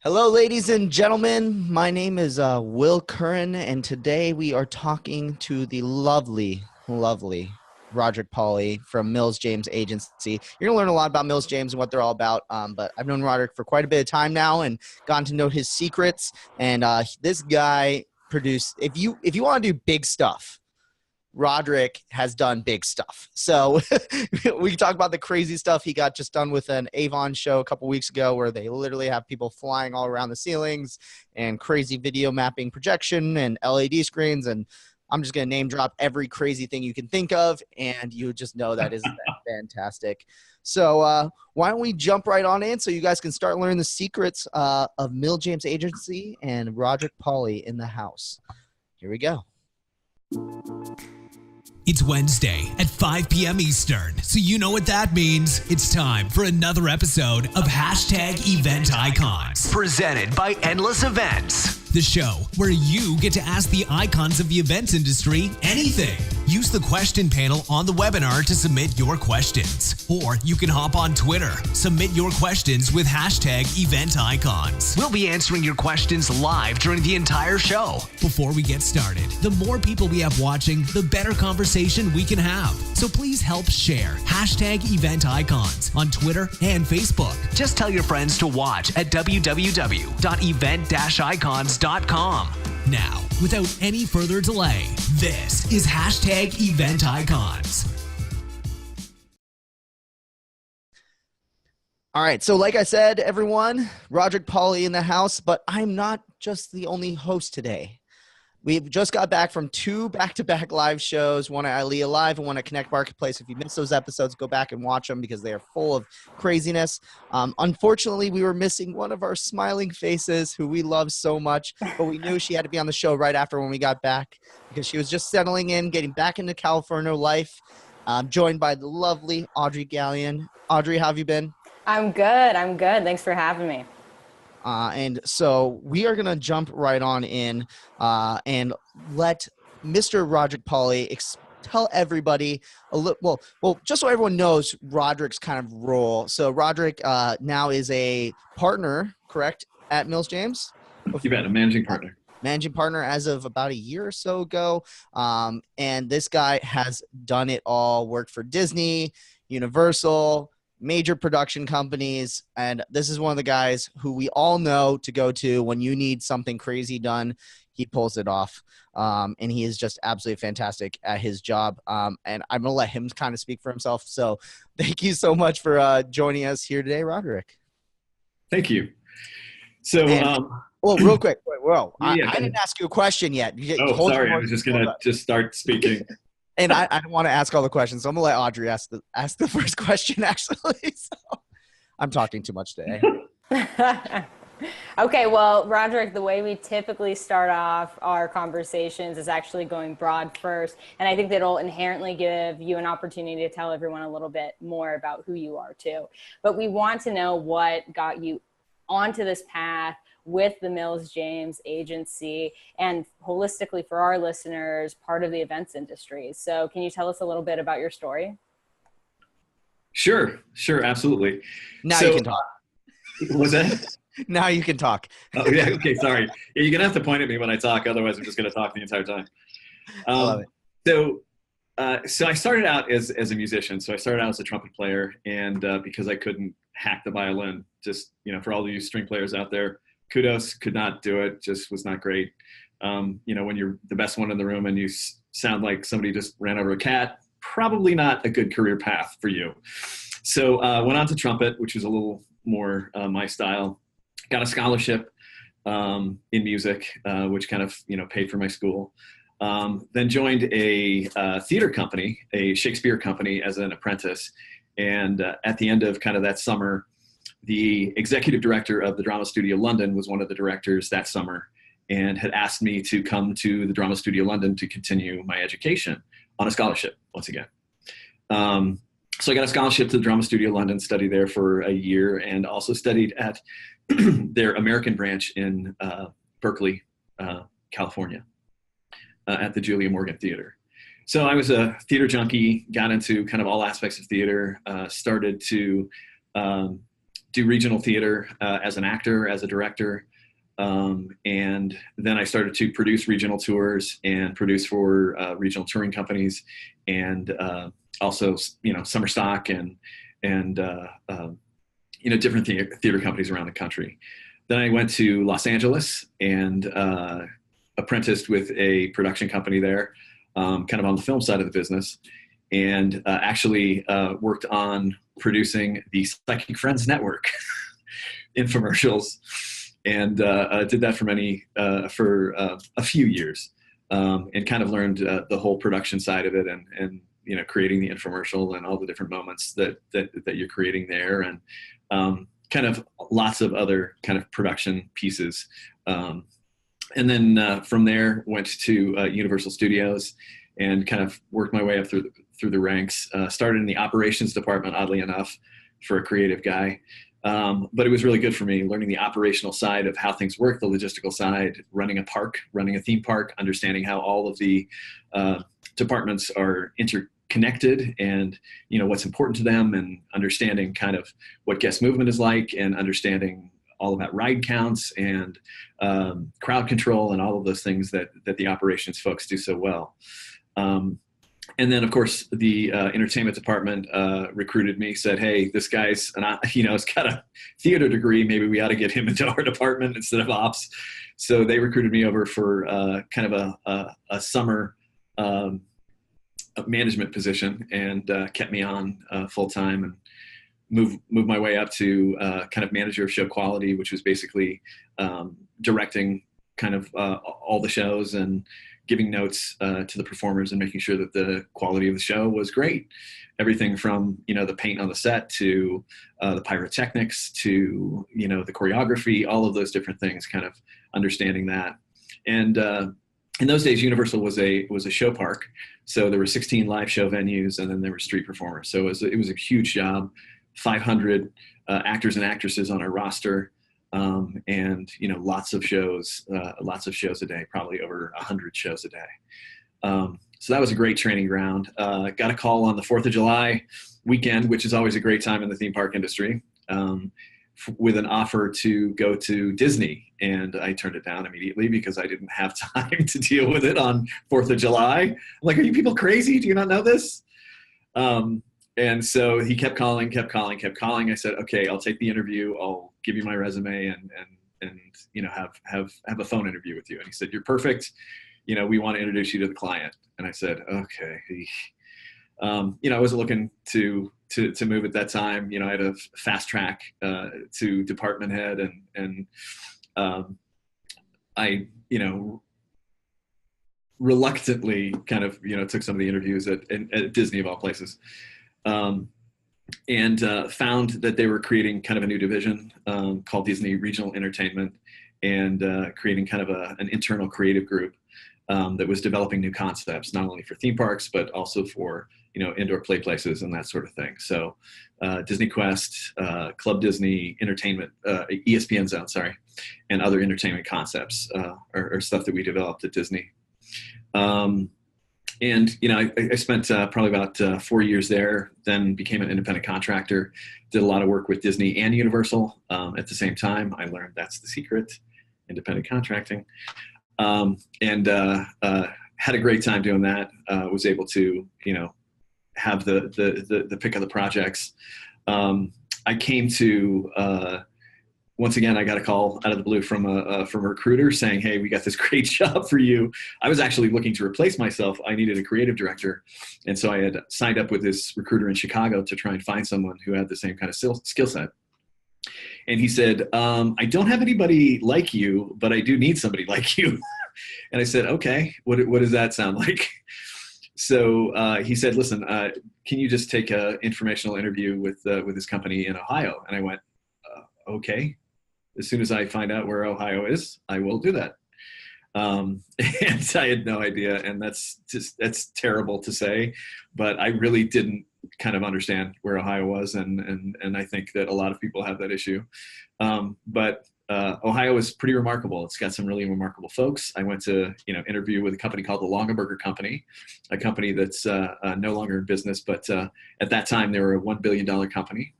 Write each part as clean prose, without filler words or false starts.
Hello, ladies and gentlemen. My name is Will Curran, and today we are talking to the lovely Roderick Pauly from Mills James Agency. You're going to learn a lot about Mills James and what they're all about, but I've known Roderick for quite a bit of time now and gotten to know his secrets. And this guy produced, if you want to do big stuff, Roderick has done big stuff. So we can talk about the crazy stuff he got just done with an Avon show a couple weeks ago where they literally have people flying all around the ceilings and crazy video mapping projection and LED screens. And I'm just going to name drop every crazy thing you can think of, and you just know that isn't that fantastic. So why don't we jump right on in so you guys can start learning the secrets of Mills James Agency and Roderick Pauly in the house. Here we go. It's Wednesday at 5 p.m. Eastern, so you know what that means. It's time for another episode of #EventIcons. Presented by Endless Events. The show where you get to ask the icons of the events industry anything. Use the question panel on the webinar to submit your questions. Or you can hop on Twitter. Submit your questions with #EventIcons. We'll be answering your questions live during the entire show. Before we get started, the more people we have watching, the better conversation we can have. So please help share #EventIcons on Twitter and Facebook. Just tell your friends to watch at www.event-icons.com. Now, without any further delay, this is #EventIcons. All right, so like I said, everyone, Roderick Pauly in the house, but I'm not just the only host today. We've just got back from 2 back-to-back live shows, one at ILEA Live and one at Connect Marketplace. If you missed those episodes, go back and watch them because they are full of craziness. Unfortunately, we were missing one of our smiling faces who we love so much, but we knew she had to be on the show right after when we got back because she was just settling in, getting back into California life, joined by the lovely Audrey Gallion. Audrey, how have you been? I'm good. Thanks for having me. And so we are going to jump right on in and let Mr. Roderick Pauly tell everybody a little, well, just so everyone knows Roderick's kind of role. So Roderick now is a partner, correct, at Mills James? You bet, a managing partner. Managing partner as of about a year or so ago. And this guy has done it all, worked for Disney, Universal, major production companies, and this is one of the guys who we all know to go to when you need something crazy done. He pulls it off, and he is just absolutely fantastic at his job, and I'm going to let him kind of speak for himself. So thank you so much for joining us here today, Roderick. Thank you. So, well, real quick, I didn't ask you a question yet. Sorry, I was just going to start speaking. And I don't want to ask all the questions, so I'm going to let Audrey ask the first question, actually. So I'm talking too much today. Okay, well, Roderick, the way we typically start off our conversations is actually going broad first. And I think that'll inherently give you an opportunity to tell everyone a little bit more about who you are, too. But we want to know what got you onto this path with the Mills James Agency and holistically for our listeners, part of the events industry. So can you tell us a little bit about your story? Sure, absolutely. Now you can talk. Was that? Now you can talk. Oh, yeah, okay, sorry. Yeah, you're going to have to point at me when I talk, otherwise I'm just going to talk the entire time. I love it. So I started out as a musician. So I started out as a trumpet player, and because I couldn't hack the violin, just, for all of you string players out there, kudos, could not do it, just was not great. When you're the best one in the room and you sound like somebody just ran over a cat, probably not a good career path for you. So went on to trumpet, which was a little more my style. Got a scholarship in music, which kind of, paid for my school. Then joined a theater company, a Shakespeare company as an apprentice. And at the end of kind of that summer, the executive director of the Drama Studio London was one of the directors that summer and had asked me to come to the Drama Studio London to continue my education on a scholarship once again. So I got a scholarship to the Drama Studio London, studied there for a year, and also studied at their American branch in Berkeley, California, at the Julia Morgan Theater. So I was a theater junkie, got into kind of all aspects of theater, started to do regional theater as an actor, as a director. And then I started to produce regional tours and produce for regional touring companies, and also, summer stock and different theater companies around the country. Then I went to Los Angeles and apprenticed with a production company there, kind of on the film side of the business, and actually worked on producing the Psychic Friends Network infomercials, and did that for a few years, and kind of learned the whole production side of it, and creating the infomercial and all the different moments that you're creating there, and kind of lots of other kind of production pieces. And then from there went to Universal Studios and kind of worked my way up through the ranks. Started in the operations department, oddly enough, for a creative guy. But it was really good for me, learning the operational side of how things work, the logistical side, running a theme park, understanding how all of the departments are interconnected, and what's important to them, and understanding kind of what guest movement is like, and understanding all about ride counts and crowd control and all of those things that the operations folks do so well. And then, of course, the entertainment department recruited me, said, hey, this guy's, he's got a theater degree. Maybe we ought to get him into our department instead of ops. So they recruited me over for kind of a summer management position, and kept me on full time, and moved my way up to kind of manager of show quality, which was basically directing kind of all the shows and giving notes to the performers and making sure that the quality of the show was great. Everything from, the paint on the set to the pyrotechnics to, the choreography, all of those different things, kind of understanding that. And in those days, Universal was a show park. So there were 16 live show venues, and then there were street performers. So it was a huge job, 500 actors and actresses on our roster. And lots of shows a day, probably over 100 shows a day. So that was a great training ground. Got a call on the 4th of July weekend, which is always a great time in the theme park industry, with an offer to go to Disney. And I turned it down immediately because I didn't have time to deal with it on 4th of July. I'm like, are you people crazy? Do you not know this? And so he kept calling. I said, okay, I'll take the interview. I'll give you my resume and have a phone interview with you. And he said, you're perfect. We want to introduce you to the client. And I said, okay. I wasn't looking to move at that time. I had a fast track to department head, and I reluctantly kind of took some of the interviews at Disney, of all places. And found that they were creating kind of a new division called Disney Regional Entertainment, and creating kind of an internal creative group that was developing new concepts, not only for theme parks, but also for indoor play places and that sort of thing. So Disney Quest, Club Disney Entertainment, ESPN Zone, and other entertainment concepts are stuff that we developed at Disney. And, I spent probably about 4 years there, then became an independent contractor, did a lot of work with Disney and Universal at the same time. I learned that's the secret, independent contracting, and had a great time doing that. Was able to, have the pick of the projects. I came to, once again, I got a call out of the blue from a recruiter saying, hey, we got this great job for you. I was actually looking to replace myself. I needed a creative director. And so I had signed up with this recruiter in Chicago to try and find someone who had the same kind of skill set. And he said, I don't have anybody like you, but I do need somebody like you. And I said, okay, what does that sound like? So he said, listen, can you just take an informational interview with this company in Ohio? And I went, okay. As soon as I find out where Ohio is, I will do that. And I had no idea. And that's terrible to say, but I really didn't kind of understand where Ohio was. And I think that a lot of people have that issue. But Ohio is pretty remarkable. It's got some really remarkable folks. I went to, interview with a company called the Longaberger Company, a company that's no longer in business, but at that time they were a $1 billion company.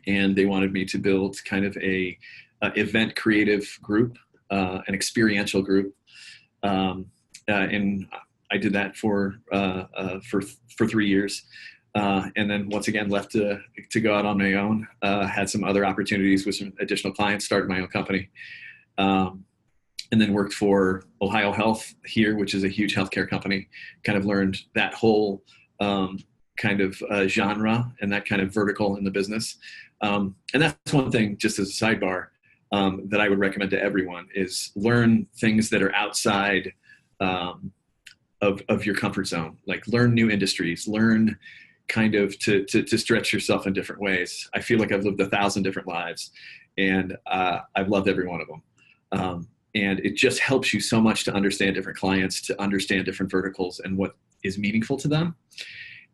and they wanted me to build kind of a event creative group, an experiential group, and I did that for 3 years, and then once again left to go out on my own. Had some other opportunities with some additional clients, started my own company, and then worked for Ohio Health here, which is a huge healthcare company. Kind of learned that whole kind of genre and that kind of vertical in the business. And that's one thing, just as a sidebar, that I would recommend to everyone is learn things that are outside of your comfort zone. Like learn new industries, learn kind of to stretch yourself in different ways. I feel like I've lived 1,000 different lives, and I've loved every one of them. And it just helps you so much to understand different clients, to understand different verticals and what is meaningful to them,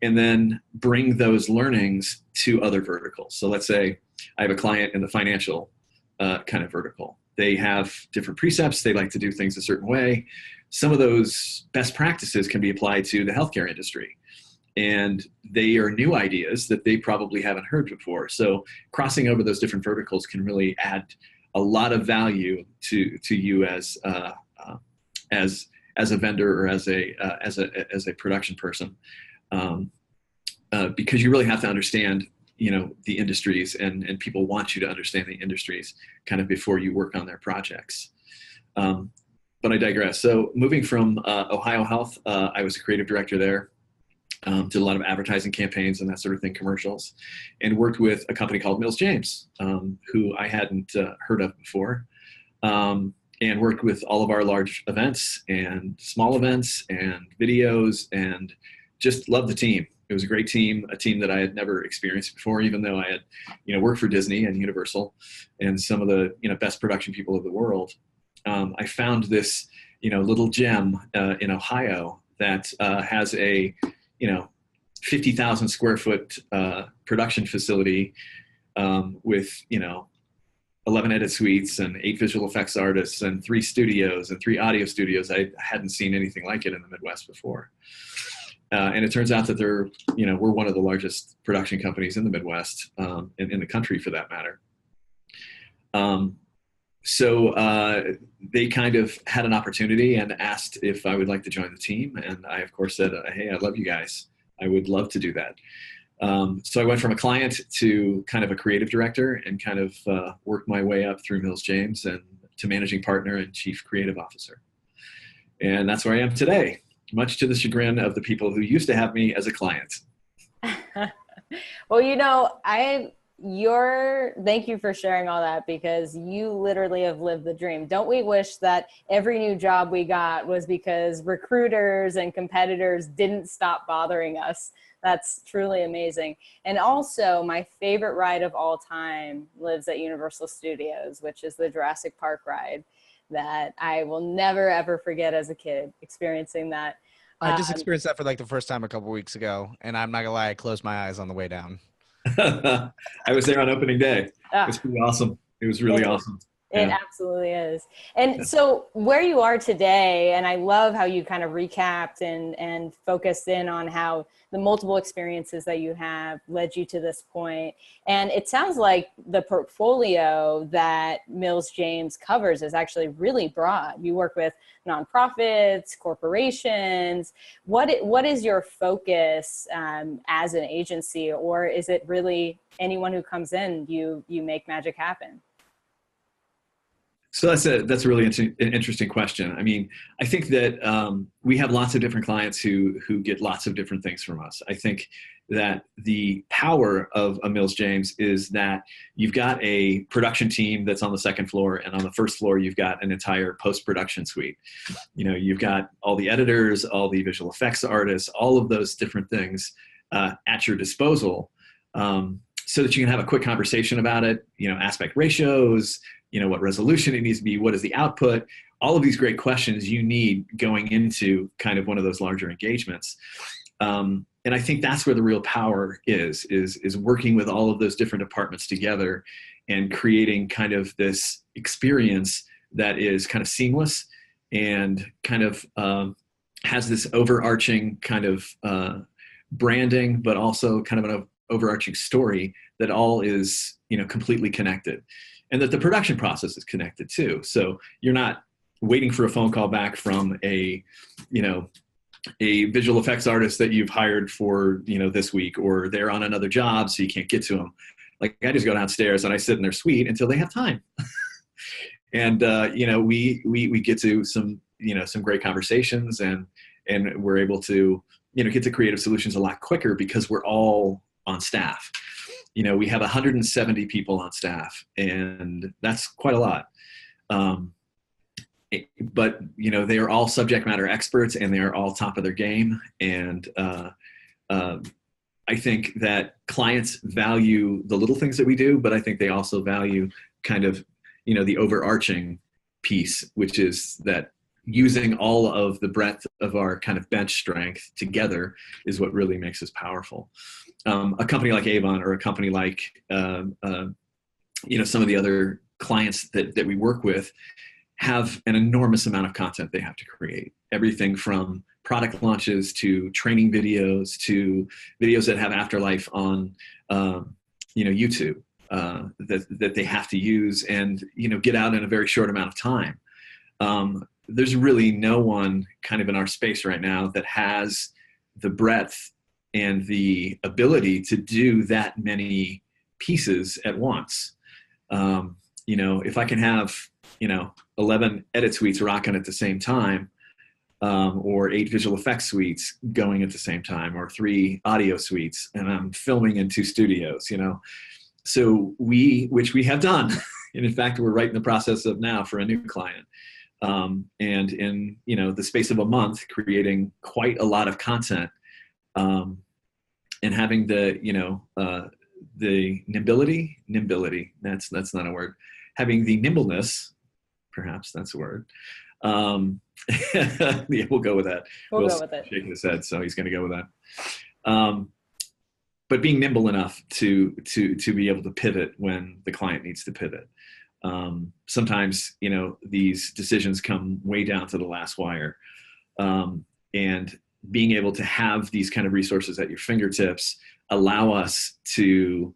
and then bring those learnings to other verticals. So let's say I have a client in the financial kind of vertical. They have different precepts. They like to do things a certain way. Some of those best practices can be applied to the healthcare industry, and they are new ideas that they probably haven't heard before. So crossing over those different verticals can really add a lot of value to you as a vendor or as a production person, because you really have to understand, the industries, and people want you to understand the industries kind of before you work on their projects. But I digress. So moving from Ohio Health, I was a creative director there. Did a lot of advertising campaigns and that sort of thing, commercials, and worked with a company called Mills James, who I hadn't heard of before, and worked with all of our large events and small events and videos, and just loved the team. It was a great team, a team that I had never experienced before, even though I had, worked for Disney and Universal and some of the, best production people of the world. I found this, little gem in Ohio that has a 50,000 square foot production facility with, 11 edit suites and 8 visual effects artists and 3 studios and 3 audio studios. I hadn't seen anything like it in the Midwest before. And it turns out that we're one of the largest production companies in the Midwest, in the country for that matter. So they kind of had an opportunity and asked if I would like to join the team. And I, of course, said, hey, I love you guys. I would love to do that. So I went from a client to kind of a creative director and kind of worked my way up through Mills James and to managing partner and chief creative officer. And that's where I am today, much to the chagrin of the people who used to have me as a client. Well, thank you for sharing all that, because you literally have lived the dream. Don't we wish that every new job we got was because recruiters and competitors didn't stop bothering us? That's truly amazing. And also, my favorite ride of all time lives at Universal Studios, which is the Jurassic Park ride that I will never, ever forget as a kid, experiencing that. I just experienced that for like the first time a couple weeks ago, and I'm not gonna lie, I closed my eyes on the way down. I was there on opening day. It was pretty awesome. It was really awesome. It absolutely is. And so where you are today, and I love how you kind of recapped and focused in on how the multiple experiences that you have led you to this point. And it sounds like the portfolio that Mills James covers is actually really broad. You work with nonprofits, corporations. What is your focus as an agency, or is it really anyone who comes in, you make magic happen? So that's a really interesting question. I mean, I think that we have lots of different clients who get lots of different things from us. I think that the power of a Mills James is that you've got a production team that's on the second floor, and on the first floor you've got an entire post-production suite. You've got all the editors, all the visual effects artists, all of those different things at your disposal, so that you can have a quick conversation about it. Aspect ratios, what resolution it needs to be, what is the output, all of these great questions you need going into kind of one of those larger engagements. And I think that's where the real power is working with all of those different departments together and creating kind of this experience that is kind of seamless and kind of has this overarching kind of branding, but also kind of an overarching story that all is, completely connected, and that the production process is connected too. So you're not waiting for a phone call back from a visual effects artist that you've hired for, this week, or they're on another job, so you can't get to them. Like, I just go downstairs and I sit in their suite until they have time. And, we get to some great conversations, and we're able to, get to creative solutions a lot quicker because we're all on staff. We have 170 people on staff, and that's quite a lot. But they are all subject matter experts, and they are all top of their game. And I think that clients value the little things that we do, but I think they also value kind of, the overarching piece, which is that using all of the breadth of our kind of bench strength together is what really makes us powerful. A company like Avon, or a company like, some of the other clients that we work with, have an enormous amount of content they have to create. Everything from product launches to training videos to videos that have afterlife on, YouTube, that they have to use and, get out in a very short amount of time. There's really no one kind of in our space right now that has the breadth and the ability to do that many pieces at once. If I can have, 11 edit suites rocking at the same time, or 8 visual effects suites going at the same time, or 3 audio suites, and I'm filming in 2 studios, So which we have done. And in fact, we're right in the process of now for a new client. And in, the space of a month, creating quite a lot of content, and having the nimbility, that's not a word, having the nimbleness, perhaps that's a word. Yeah, we'll go with that. We'll go with it. Shaking his head, so he's going to go with that. But being nimble enough to be able to pivot when the client needs to pivot. Sometimes, these decisions come way down to the last wire. And being able to have these kind of resources at your fingertips allow us to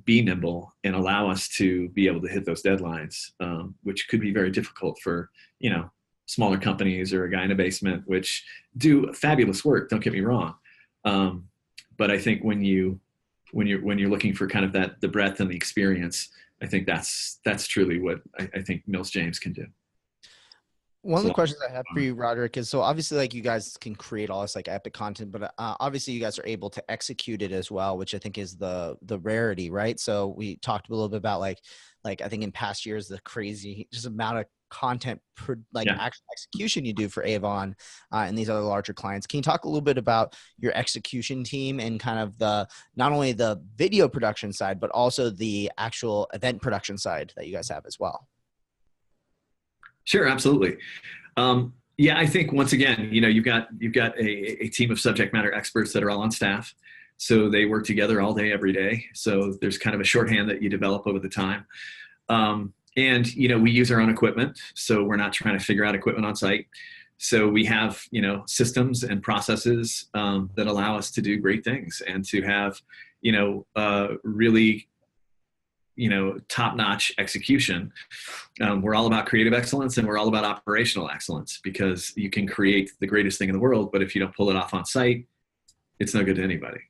be nimble and allow us to be able to hit those deadlines, which could be very difficult for, smaller companies or a guy in a basement, which do fabulous work. Don't get me wrong. But I think when you're looking for kind of the breadth and the experience, I think that's truly what I think Mills James can do. One of the questions I have for you, Roderick, is so obviously like you guys can create all this like epic content, but obviously you guys are able to execute it as well, which I think is the rarity, right? So we talked a little bit about like I think in past years, the crazy just amount of content actual execution you do for Avon and these other larger clients. Can you talk a little bit about your execution team and kind of not only the video production side, but also the actual event production side that you guys have as well? Sure, absolutely. I think once again, you've got a team of subject matter experts that are all on staff. So they work together all day, every day. So there's kind of a shorthand that you develop over the time. And, we use our own equipment. So we're not trying to figure out equipment on site. So we have, systems and processes that allow us to do great things and to have, really, top-notch execution. We're all about creative excellence, and we're all about operational excellence, because you can create the greatest thing in the world, but if you don't pull it off on site, it's no good to anybody.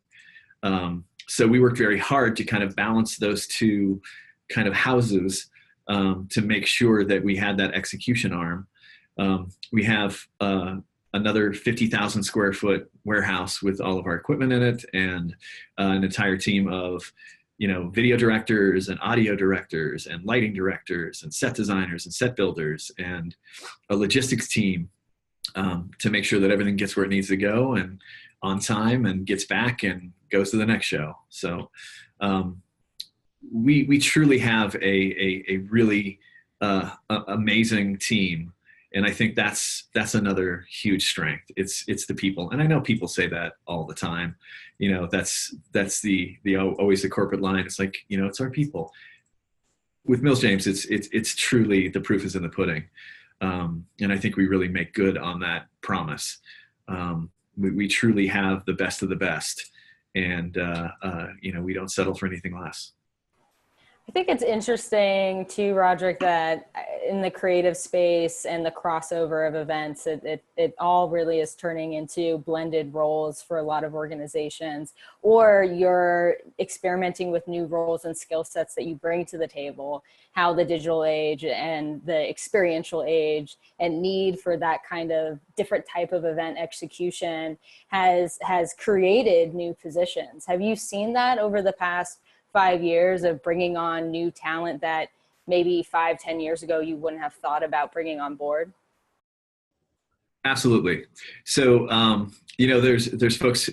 So we worked very hard to kind of balance those two kind of houses to make sure that we had that execution arm. We have another 50,000 square foot warehouse with all of our equipment in it, and an entire team of video directors and audio directors and lighting directors and set designers and set builders, and a logistics team to make sure that everything gets where it needs to go and on time and gets back and goes to the next show. So we truly have a really amazing team. And I think that's another huge strength. It's the people. And I know people say that all the time. That's the always the corporate line. It's like, it's our people. With Mills James, it's truly the proof is in the pudding. And I think we really make good on that promise. We truly have the best of the best. and we don't settle for anything less. I think it's interesting too, Roderick, that in the creative space and the crossover of events, it all really is turning into blended roles for a lot of organizations, or you're experimenting with new roles and skill sets that you bring to the table, how the digital age and the experiential age and need for that kind of different type of event execution has created new positions. Have you seen that over the past 5 years of bringing on new talent that maybe 5-10 years ago you wouldn't have thought about bringing on board? Absolutely. So, there's folks,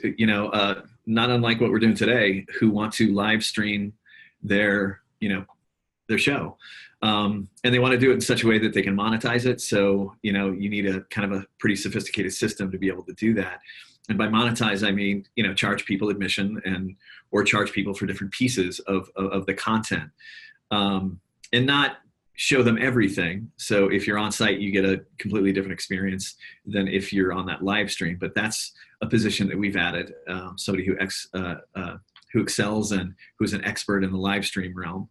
not unlike what we're doing today, who want to live stream their show. And they want to do it in such a way that they can monetize it. So, you need a kind of a pretty sophisticated system to be able to do that. And by monetize, I mean, charge people admission or charge people for different pieces of the content, and not show them everything. So if you're on site, you get a completely different experience than if you're on that live stream. But that's a position that we've added, somebody who excels and who's an expert in the live stream realm.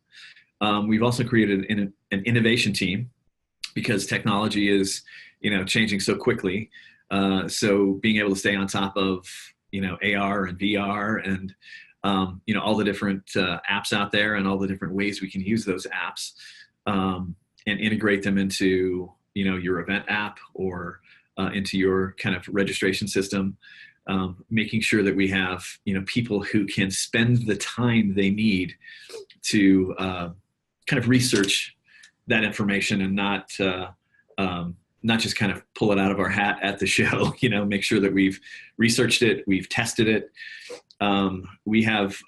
We've also created an innovation team, because technology is, changing so quickly. So being able to stay on top of, AR and VR and, all the different apps out there and all the different ways we can use those apps, and integrate them into, your event app or into your kind of registration system, making sure that we have, people who can spend the time they need to kind of research that information and not just kind of pull it out of our hat at the show, make sure that we've researched it, we've tested it. We have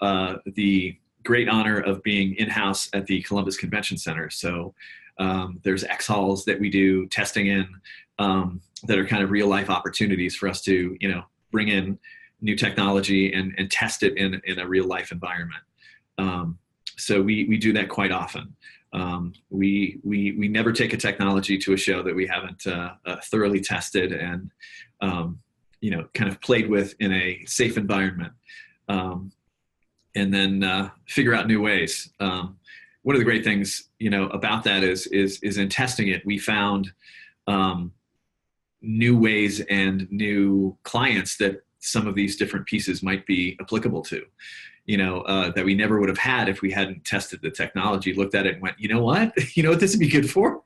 the great honor of being in-house at the Columbus Convention Center. So there's X halls that we do testing in, that are kind of real life opportunities for us to, bring in new technology and test it in a real life environment. So we do that quite often. We never take a technology to a show that we haven't thoroughly tested and kind of played with in a safe environment, and then figure out new ways. One of the great things about that is in testing it, we found new ways and new clients that some of these different pieces might be applicable to. That we never would have had if we hadn't tested the technology, looked at it and went, you know what this would be good for,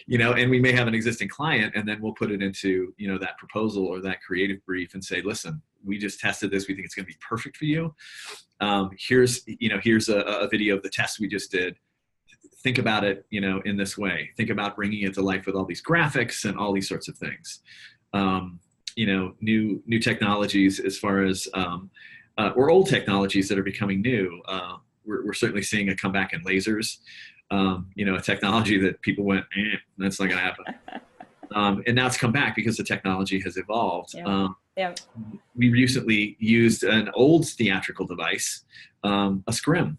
and we may have an existing client, and then we'll put it into, that proposal or that creative brief and say, listen, we just tested this. We think it's going to be perfect for you. Here's a video of the test we just did. Think about it, in this way. Think about bringing it to life with all these graphics and all these sorts of things. New technologies as far as, or old technologies that are becoming new. We're certainly seeing a comeback in lasers, a technology that people went, that's not going to happen. And now it's come back because the technology has evolved. We recently used an old theatrical device, a scrim,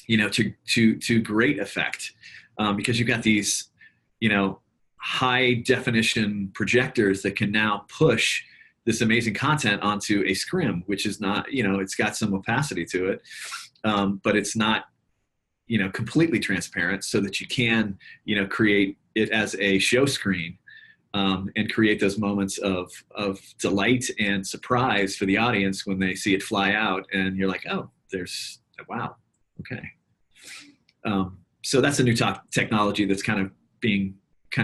to great effect, because you've got these, high definition projectors that can now push this amazing content onto a scrim, which is not, it's got some opacity to it, but it's not, completely transparent, so that you can, create it as a show screen, and create those moments of delight and surprise for the audience when they see it fly out, and you're like, oh, wow, okay. So that's a new technology that's kind of being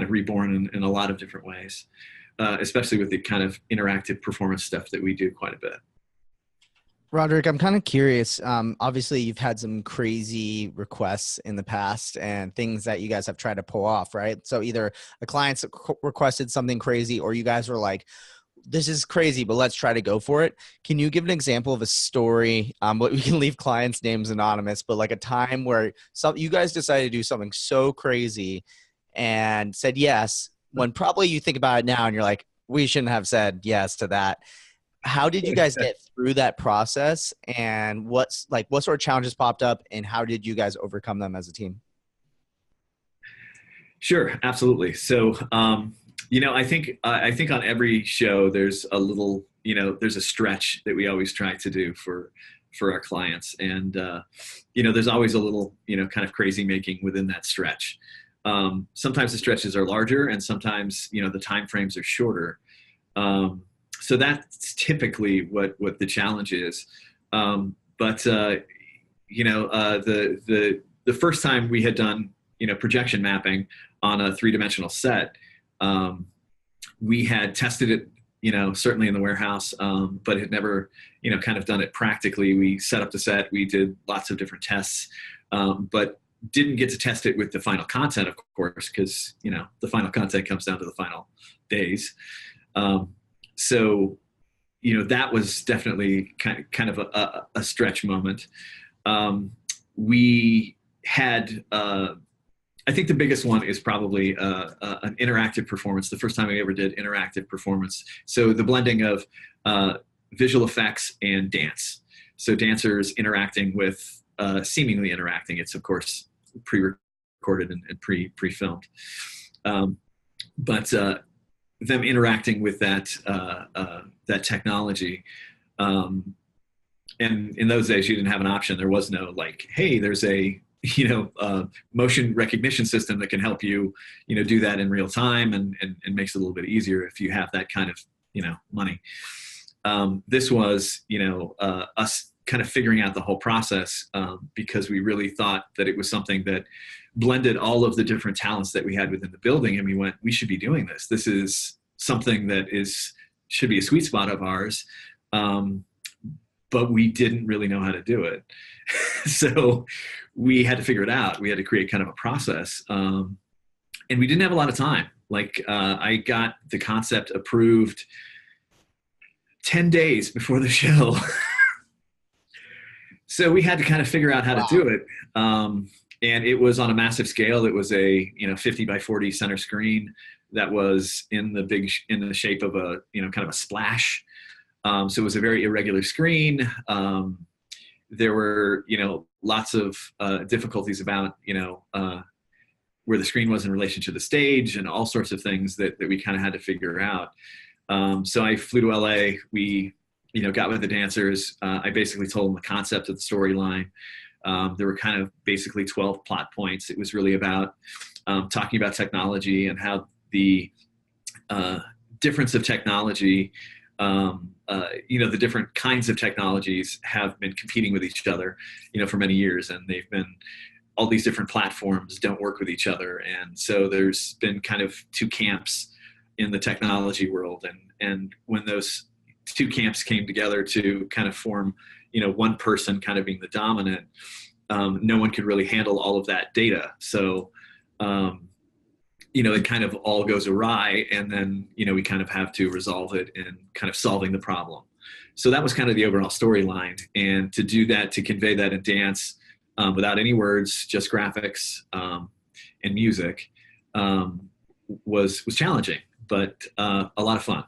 reborn in a lot of different ways. Especially with the kind of interactive performance stuff that we do quite a bit. Roderick, I'm kind of curious. Obviously, you've had some crazy requests in the past and things that you guys have tried to pull off, right? So either a client's requested something crazy, or you guys were like, this is crazy, but let's try to go for it. Can you give an example of a story? But we can leave clients' names anonymous, but like a time where you guys decided to do something so crazy and said yes, when probably you think about it now and you're like, we shouldn't have said yes to that. How did you guys get through that process, and what sort of challenges popped up, and how did you guys overcome them as a team? Sure, absolutely. So I think on every show there's a little, there's a stretch that we always try to do for our clients, and there's always a little, kind of crazy making within that stretch. Sometimes the stretches are larger, and sometimes the time frames are shorter. So that's typically what the challenge is. The first time we had done projection mapping on a 3-dimensional set, we had tested it, certainly in the warehouse, but had never, kind of done it practically. We set up the set, we did lots of different tests, but didn't get to test it with the final content, of course, because, the final content comes down to the final days. So, that was definitely kind of a stretch moment. We had, I think the biggest one is probably an interactive performance. The first time we ever did interactive performance. So the blending of visual effects and dance. So dancers interacting with, seemingly interacting. It's of course pre-recorded and pre-filmed. But them interacting with that technology. And in those days, you didn't have an option. There was no like, hey, there's a motion recognition system that can help you, do that in real time and makes it a little bit easier if you have that kind of, money. This was, us kind of figuring out the whole process because we really thought that it was something that blended all of the different talents that we had within the building. And we went, we should be doing this. This is something that should be a sweet spot of ours. But we didn't really know how to do it. So we had to figure it out. We had to create kind of a process. And we didn't have a lot of time. Like I got the concept approved 10 days before the show. So we had to kind of figure out how to do it. And it was on a massive scale. It was a 50 by 40 center screen that was in the shape of a kind of a splash. So it was a very irregular screen. There were lots of difficulties about where the screen was in relation to the stage and all sorts of things that we kind of had to figure out. So I flew to LA. We got with the dancers. I basically told them the concept of the storyline. There were kind of basically 12 plot points. It was really about talking about technology and how the difference of technology, the different kinds of technologies have been competing with each other, for many years. And they've been, all these different platforms don't work with each other. And so there's been kind of two camps in the technology world. And when those two camps came together to kind of form, one person kind of being the dominant, no one could really handle all of that data. So, it kind of all goes awry, and then, we kind of have to resolve it in kind of solving the problem. So that was kind of the overall storyline. And to do that, to convey that in dance, without any words, just graphics, and music, was challenging, but a lot of fun.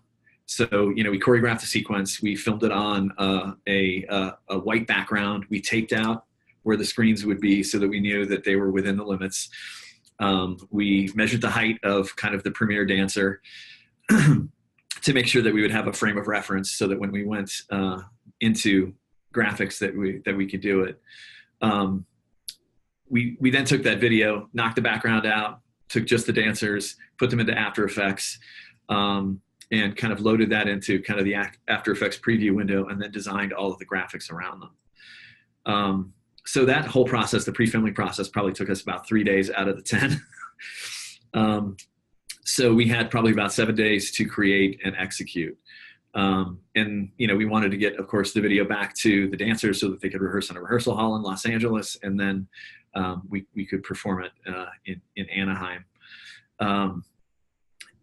So, we choreographed the sequence. We filmed it on a white background. We taped out where the screens would be so that we knew that they were within the limits. We measured the height of kind of the premier dancer to make sure that we would have a frame of reference so that when we went into graphics that we could do it. We then took that video, knocked the background out, took just the dancers, put them into After Effects, and kind of loaded that into kind of the After Effects preview window, and then designed all of the graphics around them. So that whole process, the pre-filming process, probably took us about 3 days out of the 10. So we had probably about 7 days to create and execute. And, we wanted to get, of course, the video back to the dancers so that they could rehearse in a rehearsal hall in Los Angeles. And then we could perform it in Anaheim.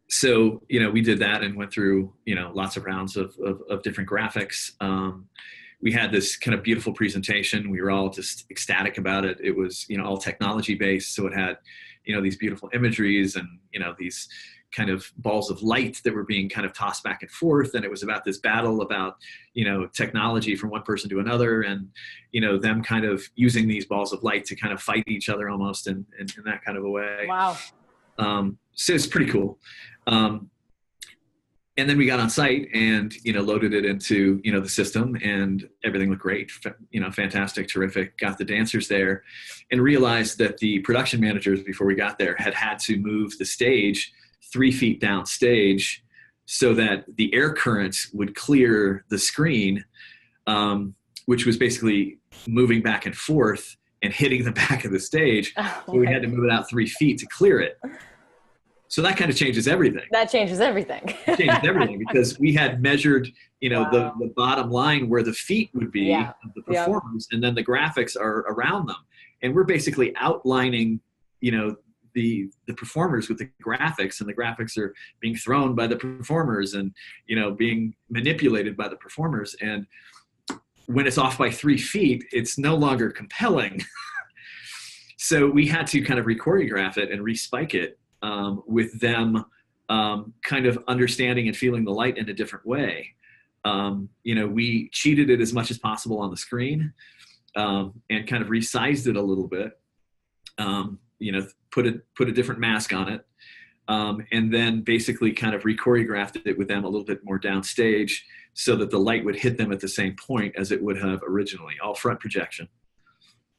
So, we did that and went through, lots of rounds of different graphics. We had this kind of beautiful presentation. We were all just ecstatic about it. It was, all technology based. So it had, these beautiful imageries and, these kind of balls of light that were being kind of tossed back and forth. And it was about this battle about, technology from one person to another, and, them kind of using these balls of light to kind of fight each other almost in that kind of a way. Wow. so it's pretty cool. And then we got on site and, loaded it into, the system, and everything looked great, fantastic, terrific. Got the dancers there and realized that the production managers before we got there had to move the stage 3 feet down stage so that the air currents would clear the screen, which was basically moving back and forth and hitting the back of the stage. So we had to move it out 3 feet to clear it. So that kind of changes everything. That changes everything. It changes everything because we had measured, the bottom line where the feet would be of the performers, and then the graphics are around them. And we're basically outlining, the performers with the graphics, and the graphics are being thrown by the performers and, being manipulated by the performers. And when it's off by 3 feet, it's no longer compelling. So we had to kind of re-choreograph it and re-spike it. With them kind of understanding and feeling the light in a different way. We cheated it as much as possible on the screen, and kind of resized it a little bit, put a different mask on it, and then basically kind of re-choreographed it with them a little bit more downstage so that the light would hit them at the same point as it would have originally, all front projection.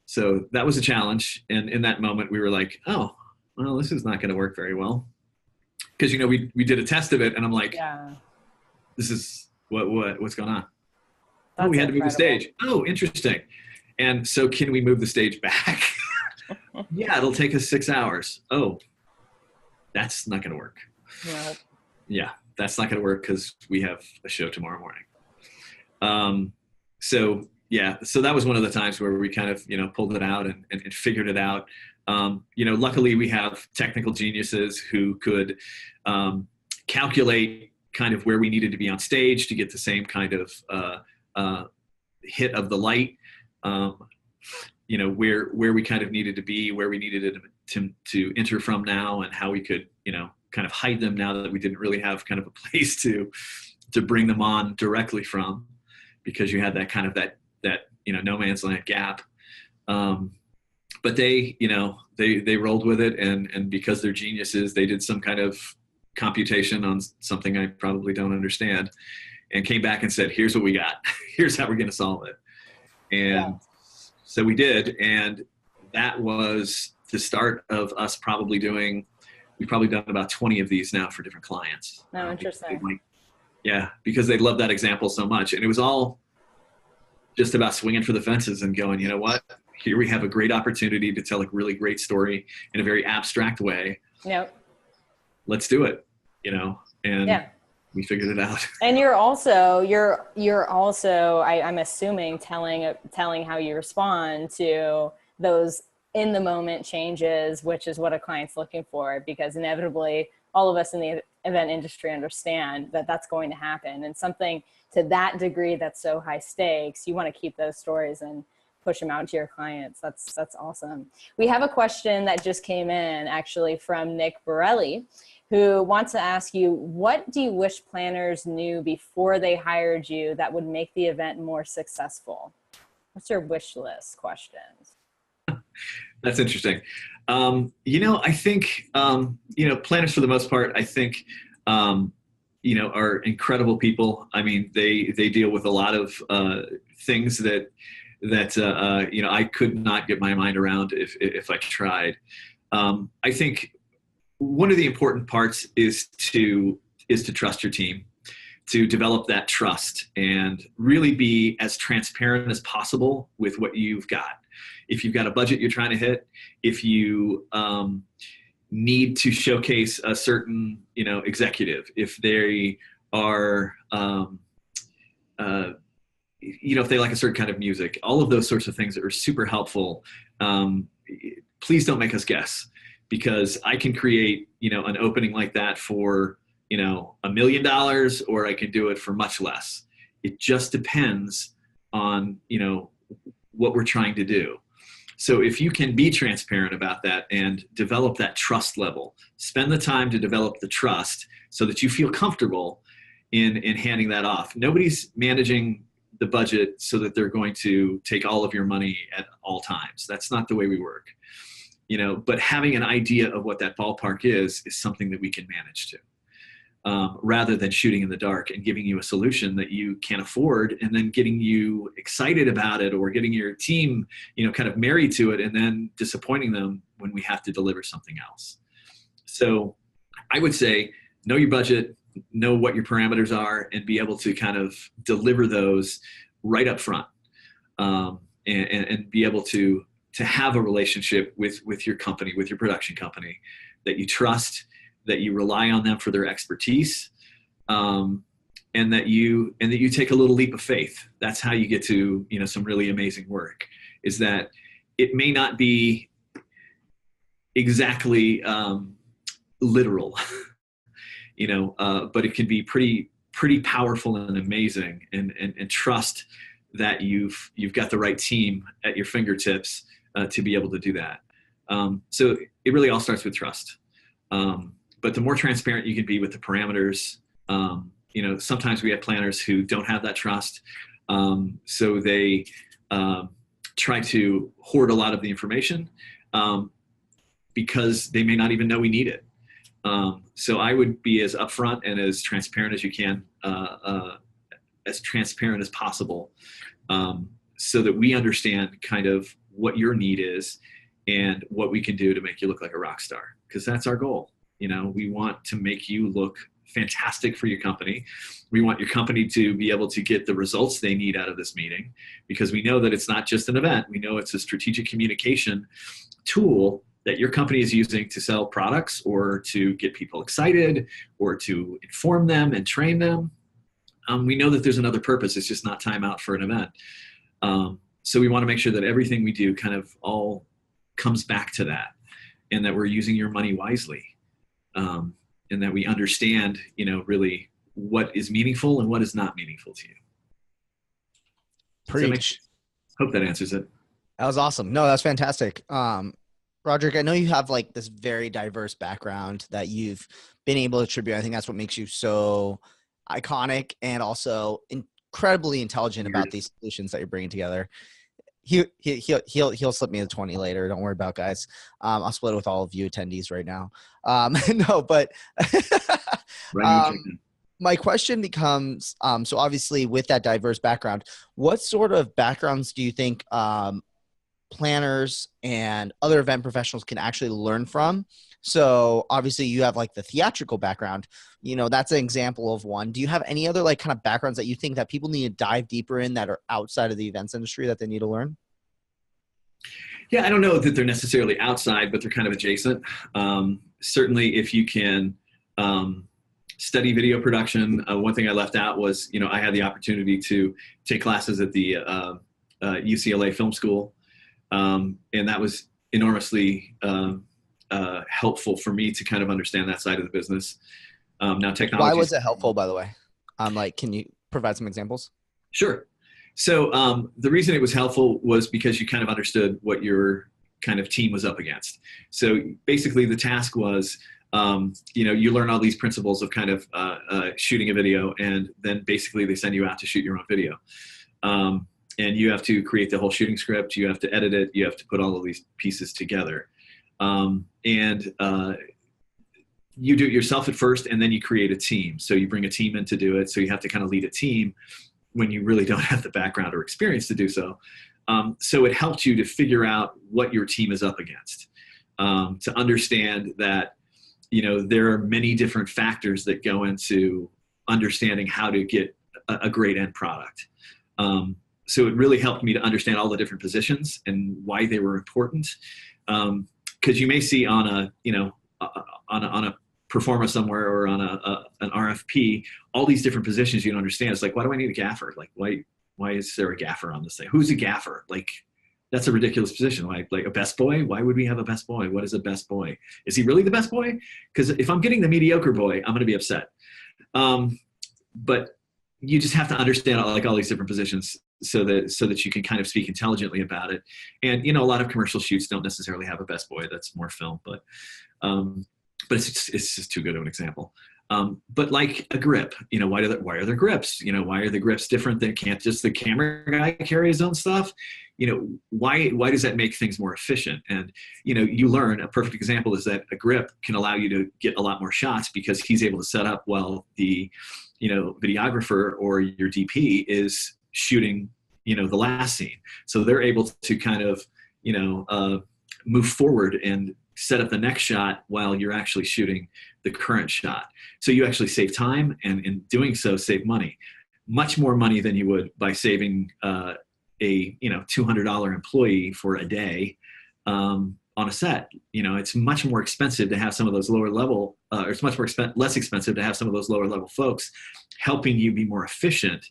So that was a challenge. And in that moment, we were like, oh, well, this is not going to work very well. Because, we did a test of it, and I'm like, this is what's going on? We had to move the stage. Oh, interesting. And so can we move the stage back? Yeah, it'll take us 6 hours. Oh, that's not going to work. No. Yeah, that's not going to work because we have a show tomorrow morning. So that was one of the times where we kind of, pulled it out and figured it out. Luckily we have technical geniuses who could calculate kind of where we needed to be on stage to get the same kind of hit of the light, where we kind of needed to be, where we needed it to enter from now, and how we could, kind of hide them now that we didn't really have kind of a place to bring them on directly from, because you had that kind of that no man's land gap. But they rolled with it, and because they're geniuses, they did some kind of computation on something I probably don't understand, and came back and said, here's what we got. Here's how we're going to solve it. And so we did. And that was the start of us we've probably done about 20 of these now for different clients. Oh, interesting. Because they love that example so much. And it was all just about swinging for the fences and going, you know what? Here we have a great opportunity to tell a really great story in a very abstract way. Yep. Let's do it, and we figured it out. And you're also, I'm assuming, telling how you respond to those in the moment changes, which is what a client's looking for, because inevitably all of us in the event industry understand that that's going to happen. And something to that degree that's so high stakes, you want to keep those stories and push them out to your clients. That's awesome. We have a question that just came in actually from Nick Borelli, who wants to ask you, what do you wish planners knew before they hired you that would make the event more successful? What's your wish list questions? That's interesting. I think, planners for the most part, I think, are incredible people. I mean, they deal with a lot of things that I could not get my mind around if I tried. I think one of the important parts is to trust your team, to develop that trust and really be as transparent as possible with what you've got. If you've got a budget you're trying to hit, if you need to showcase a certain, executive, if they are, if they like a certain kind of music, all of those sorts of things are super helpful. Please don't make us guess, because I can create, an opening like that for, $1 million, or I can do it for much less. It just depends on, what we're trying to do. So if you can be transparent about that and develop that trust level, spend the time to develop the trust so that you feel comfortable in handing that off. Nobody's managing the budget so that they're going to take all of your money at all times. That's not the way we work. but having an idea of what that ballpark is something that we can manage to. Rather than shooting in the dark and giving you a solution that you can't afford and then getting you excited about it or getting your team, kind of married to it and then disappointing them when we have to deliver something else. So I would say know your budget, know what your parameters are, and be able to kind of deliver those right up front, and be able to have a relationship with your company, with your production company that you trust, that you rely on them for their expertise, and that you take a little leap of faith. That's how you get to, some really amazing work, is that it may not be exactly literal, but it can be pretty powerful and amazing, and trust that you've got the right team at your fingertips to be able to do that. So it really all starts with trust. But the more transparent you can be with the parameters, sometimes we have planners who don't have that trust. So they try to hoard a lot of the information because they may not even know we need it. So I would be as upfront and as transparent as you can, as transparent as possible, so that we understand kind of what your need is and what we can do to make you look like a rock star, because that's our goal. We want to make you look fantastic for your company. We want your company to be able to get the results they need out of this meeting, because we know that it's not just an event. We know it's a strategic communication tool that your company is using to sell products or to get people excited or to inform them and train them. We know that there's another purpose. It's just not time out for an event. So we want to make sure that everything we do kind of all comes back to that, and that we're using your money wisely. And that we understand, really what is meaningful and what is not meaningful to you. Preach. Hope that answers it. That was awesome. No, that's fantastic. Roderick, I know you have like this very diverse background that you've been able to attribute. I think that's what makes you so iconic and also incredibly intelligent about these solutions that you're bringing together. He'll slip me the 20 later. Don't worry about, guys. I'll split it with all of you attendees right now. No, but my question becomes, so obviously with that diverse background, what sort of backgrounds do you think planners and other event professionals can actually learn from? So obviously you have like the theatrical background, that's an example of one. Do you have any other like kind of backgrounds that you think that people need to dive deeper in that are outside of the events industry that they need to learn? Yeah, I don't know that they're necessarily outside, but they're kind of adjacent. Certainly if you can study video production, one thing I left out was, I had the opportunity to take classes at the UCLA Film School. And that was enormously helpful for me to kind of understand that side of the business. Now technology. Why was it helpful, by the way? Can you provide some examples? Sure. So the reason it was helpful was because you kind of understood what your kind of team was up against. So basically the task was, you learn all these principles of kind of shooting a video, and then basically they send you out to shoot your own video. And you have to create the whole shooting script. You have to edit it. You have to put all of these pieces together. You do it yourself at first, and then you create a team. So you bring a team in to do it. So you have to kind of lead a team when you really don't have the background or experience to do so. So it helped you to figure out what your team is up against, to understand that, there are many different factors that go into understanding how to get a great end product. So it really helped me to understand all the different positions and why they were important. Because you may see on a performer somewhere or on an RFP, all these different positions you don't understand. It's like, why do I need a gaffer? Like, why is there a gaffer on this thing? Who's a gaffer? Like, that's a ridiculous position. Like a best boy? Why would we have a best boy? What is a best boy? Is he really the best boy? Because if I'm getting the mediocre boy, I'm going to be upset. But you just have to understand all these different positions so that you can kind of speak intelligently about it. And, a lot of commercial shoots don't necessarily have a best boy. That's more film, but it's just too good of an example. But like a grip, why are there grips? Why are the grips different? Than can't just the camera guy carry his own stuff? Why does that make things more efficient? And, you learn, a perfect example is that a grip can allow you to get a lot more shots because he's able to set up while the, videographer or your DP is shooting, the last scene. So they're able to kind of, move forward and set up the next shot while you're actually shooting the current shot. So you actually save time, and in doing so, save money. Much more money than you would by saving a $200 employee for a day on a set. It's much more expensive to have some of those lower level, or it's much more less expensive to have some of those lower level folks helping you be more efficient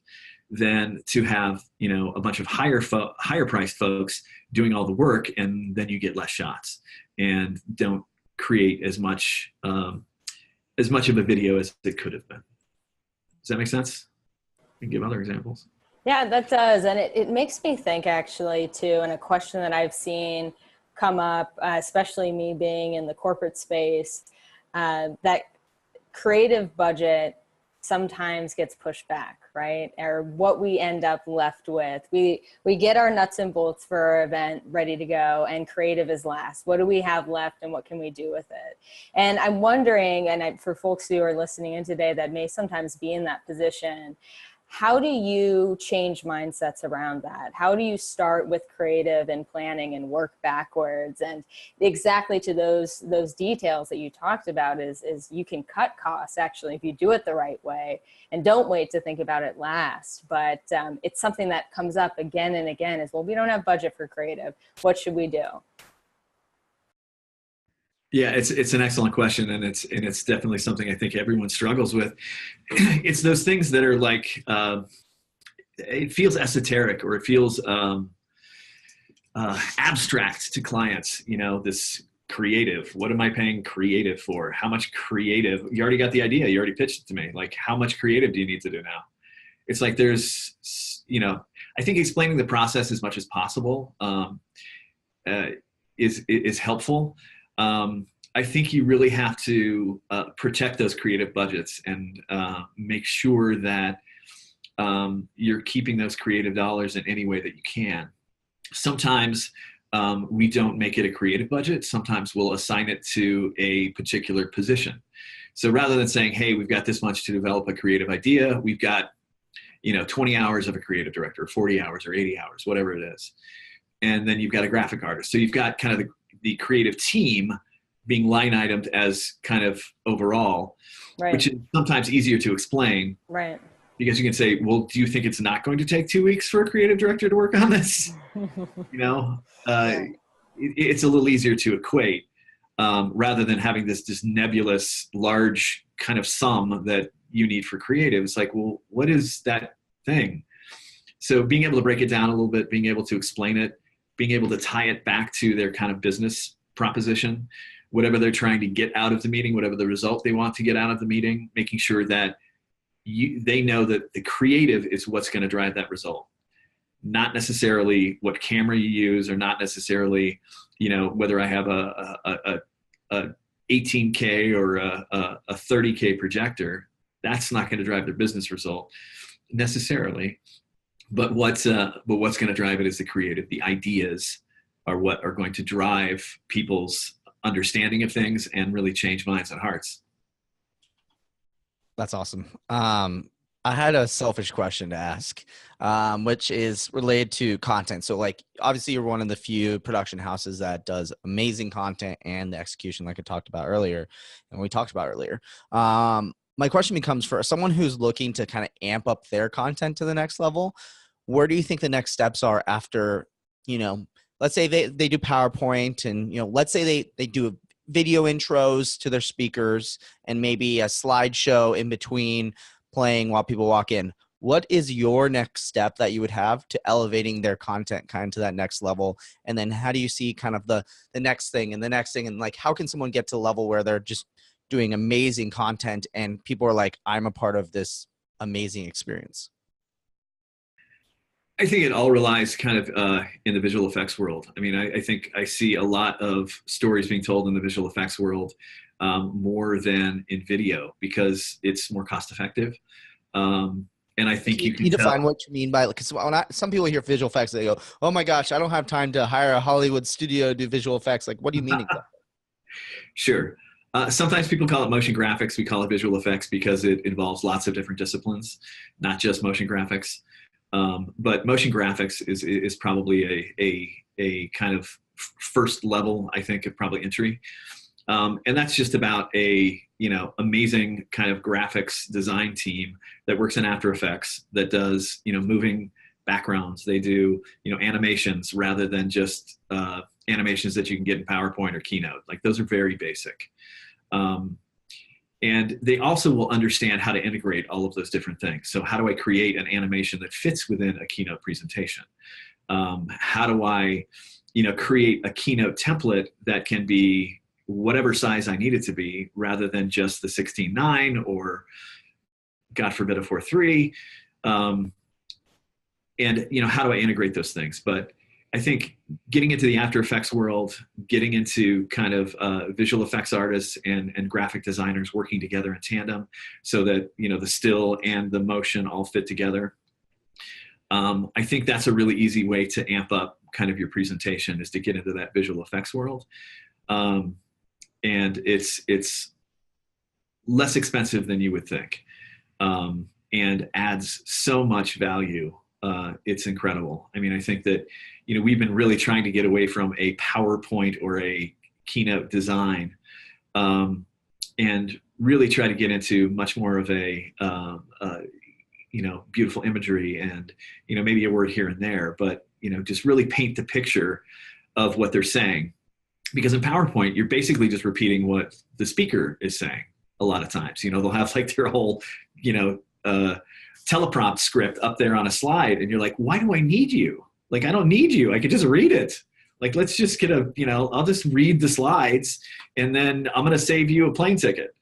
than to have a bunch of higher priced folks doing all the work, and then you get less shots and don't create as much of a video as it could have been. Does that make sense? I can give other examples. Yeah, that does. And it makes me think actually too, and a question that I've seen come up, especially me being in the corporate space, that creative budget sometimes gets pushed back, right? Or what we end up left with. We get our nuts and bolts for our event ready to go, and creative is last. What do we have left, and what can we do with it? And I'm wondering, and for folks who are listening in today that may sometimes be in that position, how do you change mindsets around that? How do you start with creative and planning and work backwards? And exactly to those details that you talked about is you can cut costs actually if you do it the right way, and don't wait to think about it last. But it's something that comes up again and again is, well, we don't have budget for creative. What should we do? Yeah, it's an excellent question, and it's definitely something I think everyone struggles with. It's those things that are like, it feels esoteric, or it feels abstract to clients. This creative. What am I paying creative for? How much creative? You already got the idea. You already pitched it to me. Like, how much creative do you need to do now? It's like there's, I think explaining the process as much as possible is helpful. I think you really have to protect those creative budgets and make sure that you're keeping those creative dollars in any way that you can. Sometimes we don't make it a creative budget. Sometimes we'll assign it to a particular position. So rather than saying, hey, we've got this much to develop a creative idea, we've got 20 hours of a creative director, 40 hours or 80 hours, whatever it is. And then you've got a graphic artist. So you've got kind of the creative team being line itemed as kind of overall, right, which is sometimes easier to explain. Right. Because you can say, well, do you think it's not going to take 2 weeks for a creative director to work on this? It's a little easier to equate rather than having this nebulous, large kind of sum that you need for creative. It's like, well, what is that thing? So being able to break it down a little bit, being able to explain it, being able to tie it back to their kind of business proposition, whatever they're trying to get out of the meeting, whatever the result they want to get out of the meeting, making sure that they know that the creative is what's going to drive that result. Not necessarily what camera you use, or not necessarily, whether I have a 18K or a 30K projector. That's not going to drive their business result necessarily. But what's going to drive it is the creative. The ideas are what are going to drive people's understanding of things and really change minds and hearts. That's awesome. I had a selfish question to ask, which is related to content. So like, obviously you're one of the few production houses that does amazing content and the execution, like I talked about earlier, and we talked about earlier. My question becomes, for someone who's looking to kind of amp up their content to the next level, where do you think the next steps are after, let's say they do PowerPoint, and, let's say they do video intros to their speakers and maybe a slideshow in between playing while people walk in. What is your next step that you would have to elevating their content kind of to that next level? And then how do you see kind of the next thing and the next thing? And like, how can someone get to a level where they're just doing amazing content and people are like, I'm a part of this amazing experience? I think it all relies kind of in the visual effects world. I mean, I think I see a lot of stories being told in the visual effects world more than in video because it's more cost effective. And I think you can define what you mean by, because some people hear visual effects, they go, "Oh my gosh, I don't have time to hire a Hollywood studio to do visual effects." Like, what do you mean exactly? Sure. Sometimes people call it motion graphics. We call it visual effects because it involves lots of different disciplines, not just motion graphics. But motion graphics is probably a kind of first level, I think, of probably entry. And that's just about a amazing kind of graphics design team that works in After Effects that does moving backgrounds. They do animations rather than just animations that you can get in PowerPoint or Keynote. Like, those are very basic. And they also will understand how to integrate all of those different things. So how do I create an animation that fits within a Keynote presentation? How do I create a Keynote template that can be whatever size I need it to be, rather than just the 16:9 or, God forbid, a 4:3. And how do I integrate those things? But I think getting into the After Effects world, getting into kind of visual effects artists and graphic designers working together in tandem so that the still and the motion all fit together. I think that's a really easy way to amp up kind of your presentation, is to get into that visual effects world. And it's less expensive than you would think, and adds so much value. It's incredible. I mean, I think that, we've been really trying to get away from a PowerPoint or a Keynote design, and really try to get into much more of a, beautiful imagery and, maybe a word here and there, but, just really paint the picture of what they're saying. Because in PowerPoint, you're basically just repeating what the speaker is saying a lot of times. They'll have like their whole, teleprompt script up there on a slide, and you're like, why do I need you? Like, I don't need you. I could just read it. Like, let's just get I'll just read the slides, and then I'm going to save you a plane ticket.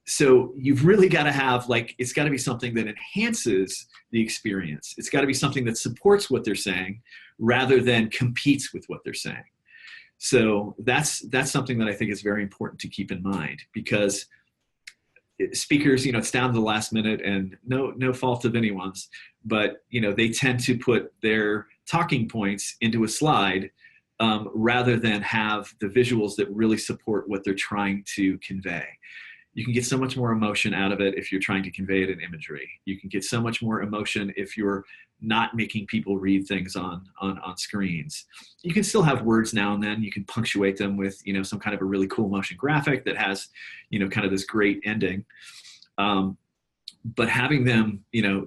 So you've really got to have, it's got to be something that enhances the experience. It's got to be something that supports what they're saying rather than competes with what they're saying. So that's something that I think is very important to keep in mind, because speakers, it's down to the last minute, and no fault of anyone's, but they tend to put their talking points into a slide rather than have the visuals that really support what they're trying to convey. You can get so much more emotion out of it if you're trying to convey it in imagery. You can get so much more emotion if you're not making people read things on screens. You can still have words now and then. You can punctuate them with, some kind of a really cool motion graphic that has, kind of this great ending. But having them,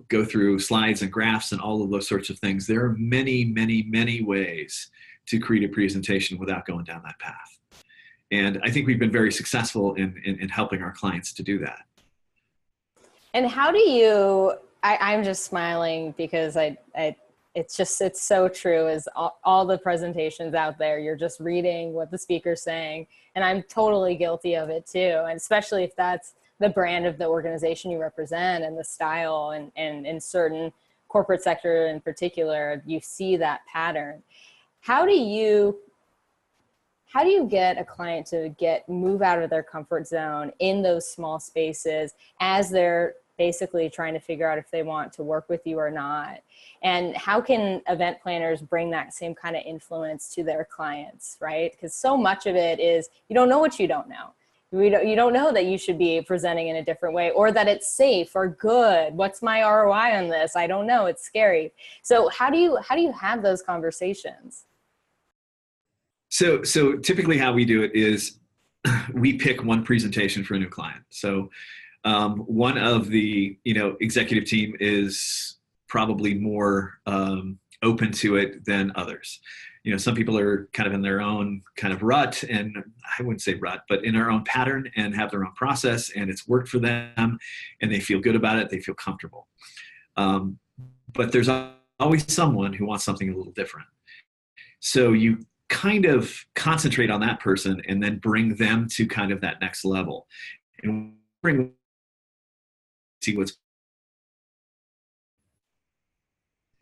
go through slides and graphs and all of those sorts of things, there are many, many, many ways to create a presentation without going down that path. And I think we've been very successful in helping our clients to do that. And how do you, I'm just smiling because it's so true, as all the presentations out there, you're just reading what the speaker's saying. And I'm totally guilty of it too. And especially if that's the brand of the organization you represent and the style, and in certain corporate sector in particular, you see that pattern. How do you get a client to move out of their comfort zone in those small spaces as they're basically trying to figure out if they want to work with you or not? And how can event planners bring that same kind of influence to their clients, right? Because so much of it is, you don't know what you don't know. You don't know that you should be presenting in a different way, or that it's safe or good. What's my ROI on this? I don't know. It's scary. So how do you have those conversations? So typically how we do it is we pick one presentation for a new client. So one of the executive team is probably more open to it than others. Some people are kind of in their own kind of rut, and I wouldn't say rut, but in their own pattern, and have their own process, and it's worked for them, and they feel good about it. They feel comfortable. But there's always someone who wants something a little different. So you kind of concentrate on that person and then bring them to kind of that next level, and see what's.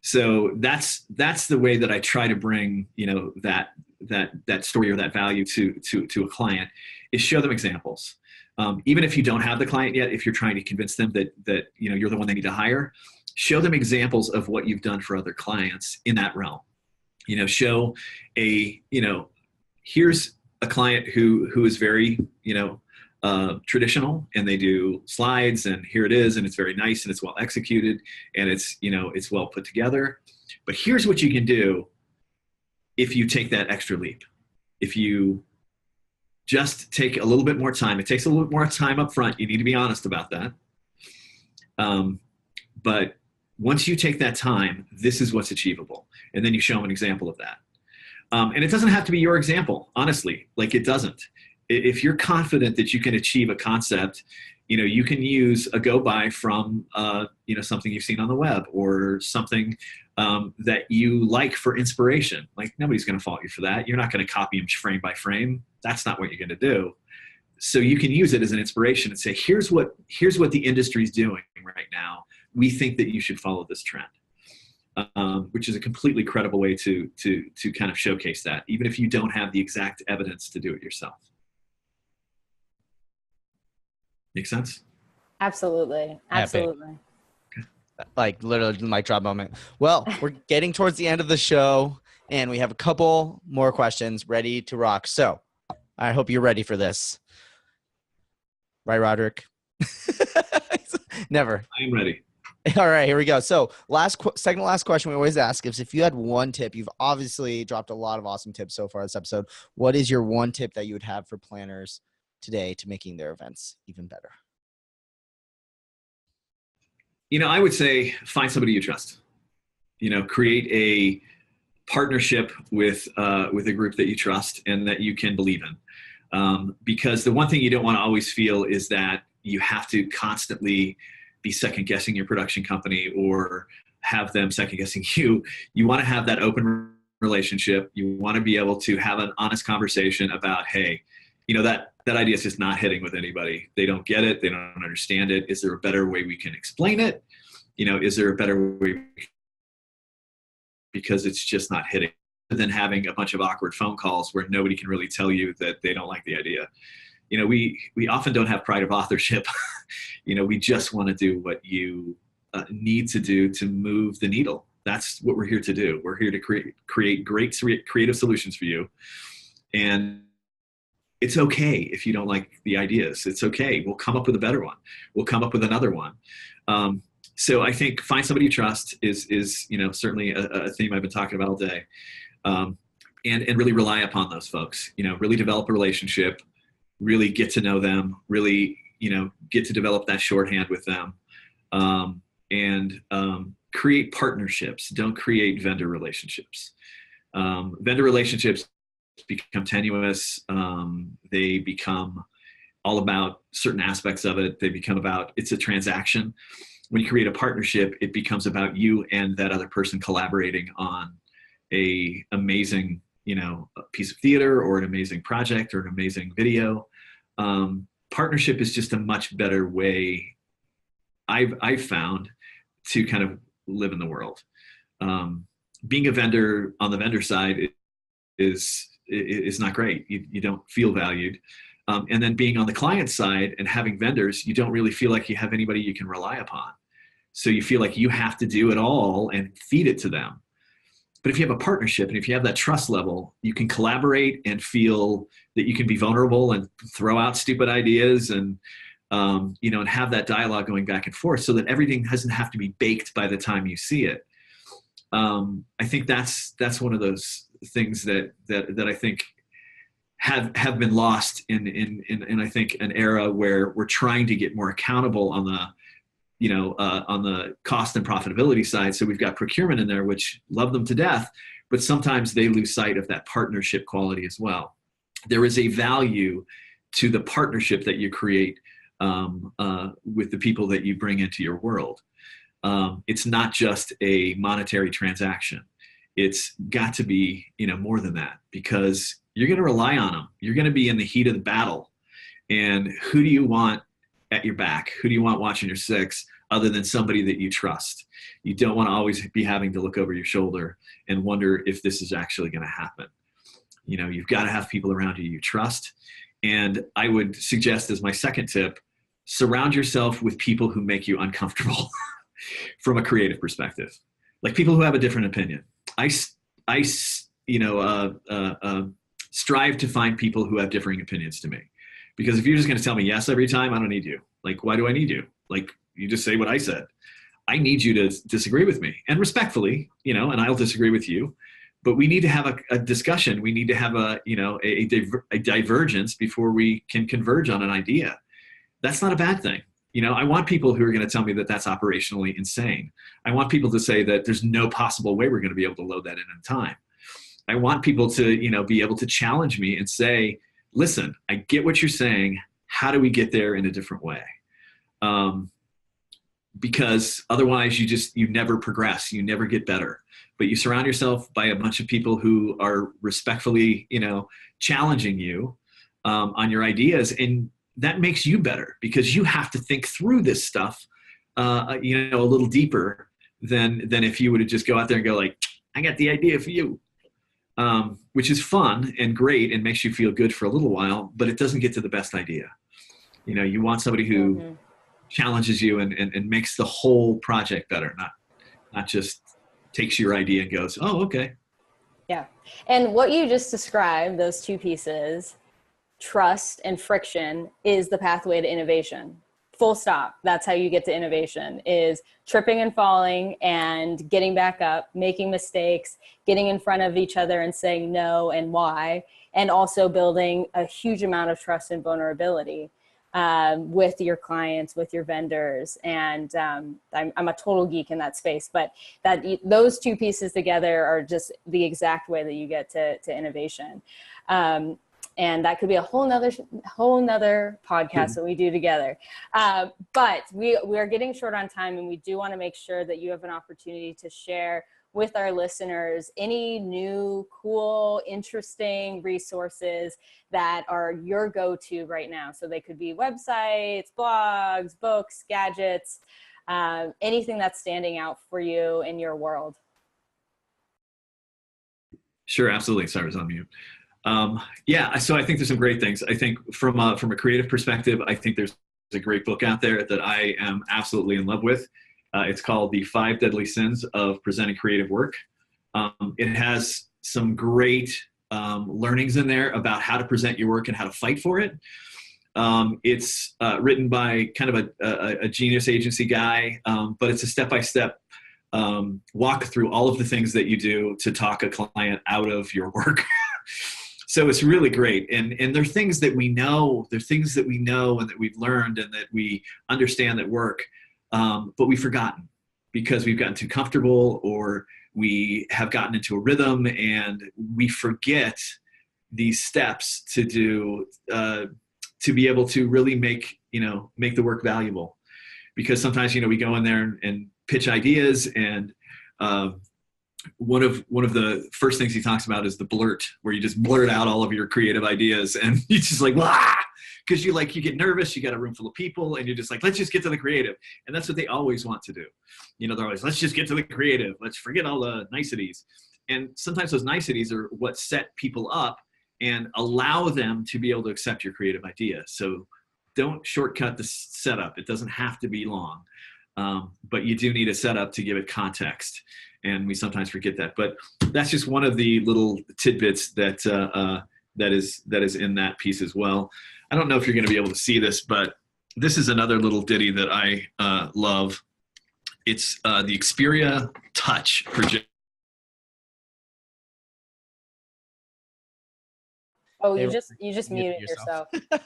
So that's the way that I try to bring that story or that value to a client, is show them examples. Even if you don't have the client yet, if you're trying to convince them that you're the one they need to hire, show them examples of what you've done for other clients in that realm. Show here's a client who is very, traditional, and they do slides, and here it is, and it's very nice, and it's well executed, and it's well put together. But here's what you can do if you take that extra leap. If you just take a little bit more time, it takes a little bit more time up front. You need to be honest about that. But once you take that time, this is what's achievable. And then you show them an example of that. And it doesn't have to be your example, honestly. Like, it doesn't. If you're confident that you can achieve a concept, you can use a go-by from, something you've seen on the web, or something that you like for inspiration. Like, nobody's going to fault you for that. You're not going to copy them frame by frame. That's not what you're going to do. So you can use it as an inspiration and say, here's what the industry's doing right now. We think that you should follow this trend, which is a completely credible way to kind of showcase that, even if you don't have the exact evidence to do it yourself. Make sense? Absolutely. Absolutely. Like, literally mic drop moment. Well, we're getting towards the end of the show, and we have a couple more questions ready to rock. So I hope you're ready for this. Right, Roderick? Never. I am ready. All right, here we go. So second to last question we always ask is, if you had one tip, you've obviously dropped a lot of awesome tips so far this episode. What is your one tip that you would have for planners today to making their events even better? I would say find somebody you trust. Create a partnership with a group that you trust and that you can believe in. Because the one thing you don't want to always feel is that you have to constantly be second guessing your production company or have them second guessing you. You want to have that open relationship. You want to be able to have an honest conversation about, hey, that idea is just not hitting with anybody. They don't get it. They don't understand it. Is there a better way we can explain it? Is there a better way? Because it's just not hitting. Than having a bunch of awkward phone calls where nobody can really tell you that they don't like the idea. We often don't have pride of authorship. We just want to do what you need to do to move the needle. That's what we're here to do. We're here to create great creative solutions for you. And it's okay if you don't like the ideas. It's okay. We'll come up with a better one. We'll come up with another one. So I think find somebody you trust is certainly a theme I've been talking about all day. And really rely upon those folks. Really develop a relationship. Really get to know them. Really, get to develop that shorthand with them. And create partnerships. Don't create vendor relationships. Vendor relationships become tenuous. They become all about certain aspects of it. They become about, it's a transaction. When you create a partnership, it becomes about you and that other person collaborating on a amazing, a piece of theater or an amazing project or an amazing video. Partnership is just a much better way I've found to kind of live in the world. Being a vendor on the vendor side is not great. You don't feel valued. And then being on the client side and having vendors, you don't really feel like you have anybody you can rely upon. So you feel like you have to do it all and feed it to them. But if you have a partnership and if you have that trust level, you can collaborate and feel that you can be vulnerable and throw out stupid ideas and, and have that dialogue going back and forth so that everything doesn't have to be baked by the time you see it. I think that's one of those things that I think have been lost in I think an era where we're trying to get more accountable on the on the cost and profitability side. So we've got procurement in there, which love them to death, but sometimes they lose sight of that partnership quality as well. There is a value to the partnership that you create with the people that you bring into your world. It's not just a monetary transaction. It's got to be, more than that, because you're going to rely on them. You're going to be in the heat of the battle. And who do you want at your back? Who do you want watching your six other than somebody that you trust? You don't want to always be having to look over your shoulder and wonder if this is actually going to happen. You've got to have people around you trust. And I would suggest as my second tip, surround yourself with people who make you uncomfortable from a creative perspective, like people who have a different opinion. I strive to find people who have differing opinions to me, because if you're just going to tell me yes every time, I don't need you. Like, why do I need you? Like, you just say what I said. I need you to disagree with me, and respectfully, and I'll disagree with you, but we need to have a discussion. We need to have a divergence before we can converge on an idea. That's not a bad thing. I want people who are going to tell me that that's operationally insane. I want people to say that there's no possible way we're going to be able to load that in time. I want people to, be able to challenge me and say, listen, I get what you're saying. How do we get there in a different way? Because otherwise you never progress. You never get better. But you surround yourself by a bunch of people who are respectfully, challenging you on your ideas, and that makes you better, because you have to think through this stuff, a little deeper than if you would just go out there and go like, I got the idea for you, which is fun and great and makes you feel good for a little while, but it doesn't get to the best idea. You want somebody who challenges you and makes the whole project better, not just takes your idea and goes, oh, okay. Yeah. And what you just described, those two pieces, trust and friction, is the pathway to innovation. Full stop. That's how you get to innovation, is tripping and falling and getting back up, making mistakes, getting in front of each other and saying no and why, and also building a huge amount of trust and vulnerability with your clients, with your vendors. And I'm a total geek in that space, but those two pieces together are just the exact way that you get to innovation. And that could be a whole nother podcast that we do together. But we are getting short on time, and we do want to make sure that you have an opportunity to share with our listeners any new, cool, interesting resources that are your go-to right now. So they could be websites, blogs, books, gadgets, anything that's standing out for you in your world. Sure, absolutely. Sorry, I was on mute. So I think there's some great things. I think from a creative perspective, I think there's a great book out there that I am absolutely in love with. It's called The 5 Deadly Sins of Presenting Creative Work. It has some great learnings in there about how to present your work and how to fight for it. It's written by kind of a genius agency guy, but it's a step-by-step walk through all of the things that you do to talk a client out of your work. So it's really great. And there are things that we know, and that we've learned and that we understand that work, but we've forgotten because we've gotten too comfortable, or we have gotten into a rhythm, and we forget these steps to do, to be able to really make the work valuable. Because sometimes, we go in there and pitch ideas, and one of the first things he talks about is the blurt, where you just blurt out all of your creative ideas, and you just like, wah! Because you get nervous, you got a room full of people, and you're just like, let's just get to the creative. And that's what they always want to do. They're always, let's just get to the creative. Let's forget all the niceties. And sometimes those niceties are what set people up and allow them to be able to accept your creative idea. So don't shortcut the setup. It doesn't have to be long, but you do need a setup to give it context. And we sometimes forget that. But that's just one of the little tidbits that is in that piece as well. I don't know if you're going to be able to see this, but this is another little ditty that I love. It's the Xperia Touch project. Oh, you just muted yourself. Of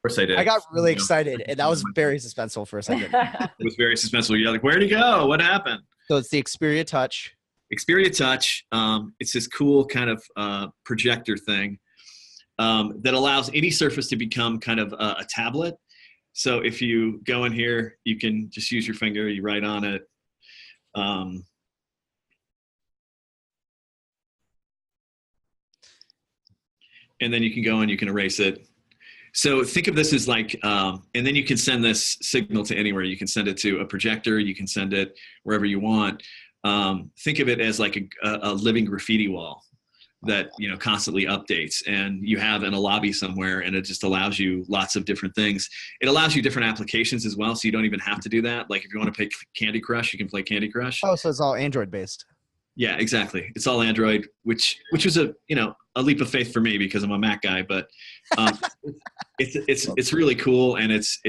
course I did. I got really excited, and that was very suspenseful for a second. It was very suspenseful. You're like, where'd he go? What happened? So it's the Xperia Touch. Xperia Touch. It's this cool kind of projector thing that allows any surface to become kind of a tablet. So if you go in here, you can just use your finger, you write on it. And then you can go and you can erase it. So think of this as like, and then you can send this signal to anywhere. You can send it to a projector. You can send it wherever you want. Think of it as like a living graffiti wall, that constantly updates, and you have in a lobby somewhere, and it just allows you lots of different things. It allows you different applications as well, so you don't even have to do that. Like if you want to play Candy Crush, you can play Candy Crush. Oh, so it's all Android based. Yeah, exactly. It's all Android, which was a leap of faith for me because I'm a Mac guy, but it's really cool, and it's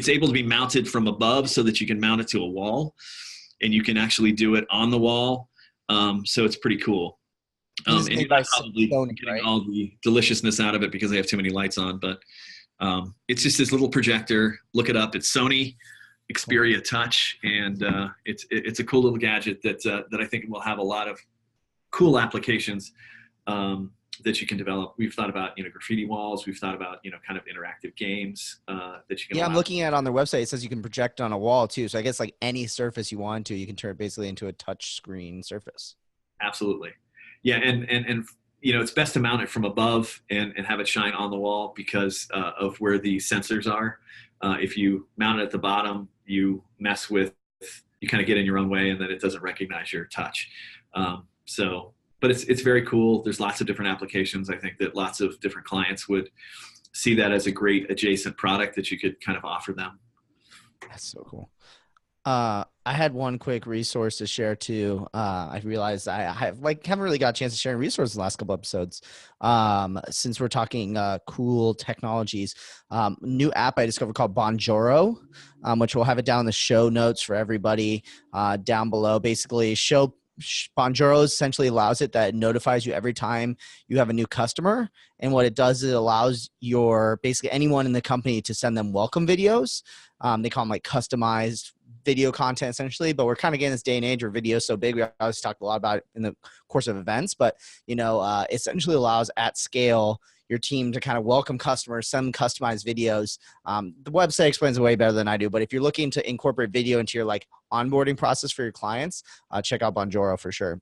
able to be mounted from above so that you can mount it to a wall, and you can actually do it on the wall. So it's pretty cool. And you're not probably getting all the deliciousness out of it because they have too many lights on, but it's just this little projector. Look it up. It's Sony Xperia Touch, and it's a cool little gadget that I think will have a lot of cool applications that you can develop. We've thought about graffiti walls. We've thought about kind of interactive games that you can. Yeah, I'm looking at on their website. It says you can project on a wall too. So I guess like any surface you want to, you can turn it basically into a touch screen surface. Absolutely. Yeah, and it's best to mount it from above and have it shine on the wall because of where the sensors are. If you mount it at the bottom, you kind of get in your own way, and then it doesn't recognize your touch. But it's very cool. There's lots of different applications. I think that lots of different clients would see that as a great adjacent product that you could kind of offer them. That's so cool. I had one quick resource to share too. I realized I haven't really got a chance to share resources in the last couple episodes. Since we're talking cool technologies, new app I discovered called Bonjoro, which we'll have it down in the show notes for everybody down below. Basically, Bonjoro essentially allows it that it notifies you every time you have a new customer. And what it does is it allows basically anyone in the company to send them welcome videos. They call them like customized video content essentially, but we're kind of getting this day and age where video is so big. We always talked a lot about it in the course of events, but essentially allows at scale your team to kind of welcome customers, send customized videos. The website explains it way better than I do, but if you're looking to incorporate video into your like onboarding process for your clients, check out Bonjoro for sure.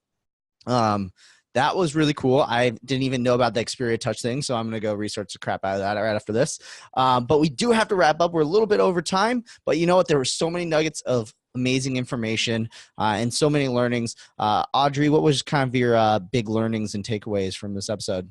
That was really cool. I didn't even know about the Xperia Touch thing, so I'm going to go research the crap out of that right after this. But we do have to wrap up. We're a little bit over time, but you know what? There were so many nuggets of amazing information and so many learnings. Audrey, what was kind of your big learnings and takeaways from this episode?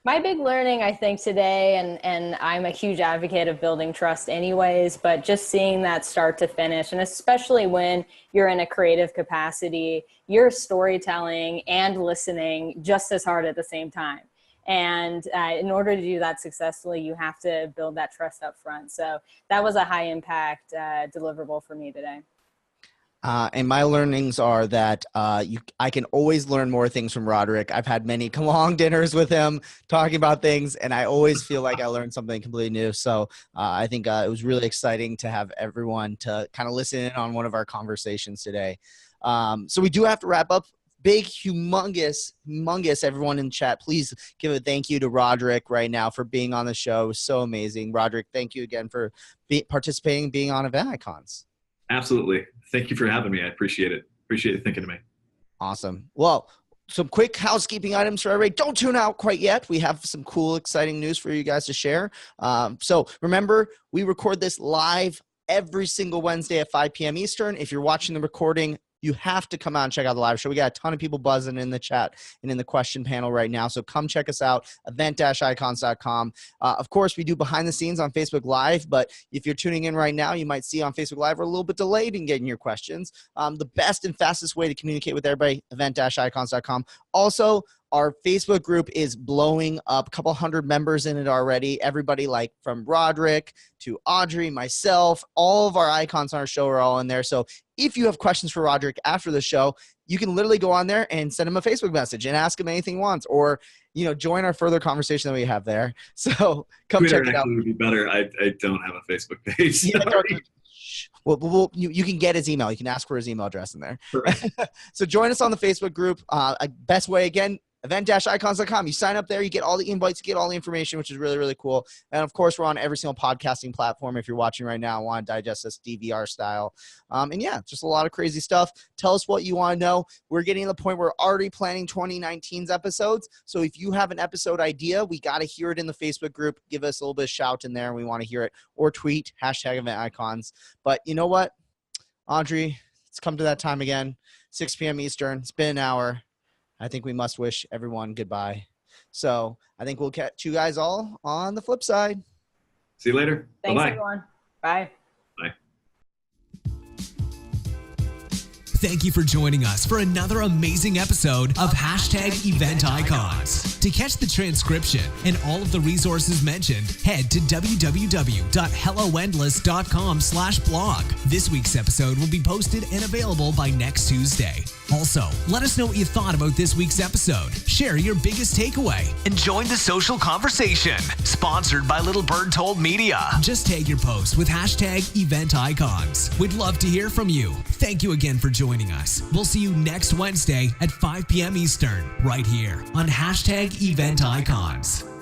My big learning, I think, today, and I'm a huge advocate of building trust anyways, but just seeing that start to finish, and especially when you're in a creative capacity, you're storytelling and listening just as hard at the same time. And in order to do that successfully, you have to build that trust up front. So that was a high impact deliverable for me today. And my learnings are that I can always learn more things from Roderick. I've had many long dinners with him talking about things, and I always feel like I learned something completely new. So I think it was really exciting to have everyone to kind of listen in on one of our conversations today. So we do have to wrap up. Big, humongous, everyone in chat. Please give a thank you to Roderick right now for being on the show. It was so amazing. Roderick, thank you again for participating, being on EventIcons. Absolutely. Thank you for having me. I appreciate it. Appreciate you thinking of me. Awesome. Well, some quick housekeeping items for everybody. Don't tune out quite yet. We have some cool, exciting news for you guys to share. So remember, we record this live every single Wednesday at 5 p.m. Eastern. If you're watching the recording, you have to come out and check out the live show. We got a ton of people buzzing in the chat and in the question panel right now. So come check us out, event-icons.com. Of course, we do behind the scenes on Facebook Live, but if you're tuning in right now, you might see on Facebook Live we're a little bit delayed in getting your questions. The best and fastest way to communicate with everybody, event-icons.com. Also, our Facebook group is blowing up, a couple hundred members in it already. Everybody like from Roderick to Audrey, myself, all of our icons on our show are all in there. So if you have questions for Roderick after the show, you can literally go on there and send him a Facebook message and ask him anything he wants, or, join our further conversation that we have there. So come Twitter check it out. Would be better. I don't have a Facebook page. Well, you can get his email. You can ask for his email address in there. So join us on the Facebook group. Best way, again, event-icons.com. You sign up there, you get all the invites, you get all the information, which is really, really cool. And of course, we're on every single podcasting platform. If you're watching right now, want to digest this DVR style. And yeah, just a lot of crazy stuff. Tell us what you want to know. We're getting to the point where we're already planning 2019's episodes. So if you have an episode idea, we got to hear it in the Facebook group. Give us a little bit of shout in there. We want to hear it, or tweet #EventIcons. But you know what, Audrey, it's come to that time again, 6 p.m. Eastern. It's been an hour. I think we must wish everyone goodbye. So I think we'll catch you guys all on the flip side. See you later. Thanks, Bye-bye. everyone. Bye. Bye. Thank you for joining us for another amazing episode of #EventIcons. To catch the transcription and all of the resources mentioned, head to www.helloendless.com/blog. This week's episode will be posted and available by next Tuesday. Also, let us know what you thought about this week's episode. Share your biggest takeaway. And join the social conversation. Sponsored by Little Bird Told Media. Just tag your post with #EventIcons. We'd love to hear from you. Thank you again for joining us. We'll see you next Wednesday at 5 p.m. Eastern, right here on #EventIcons.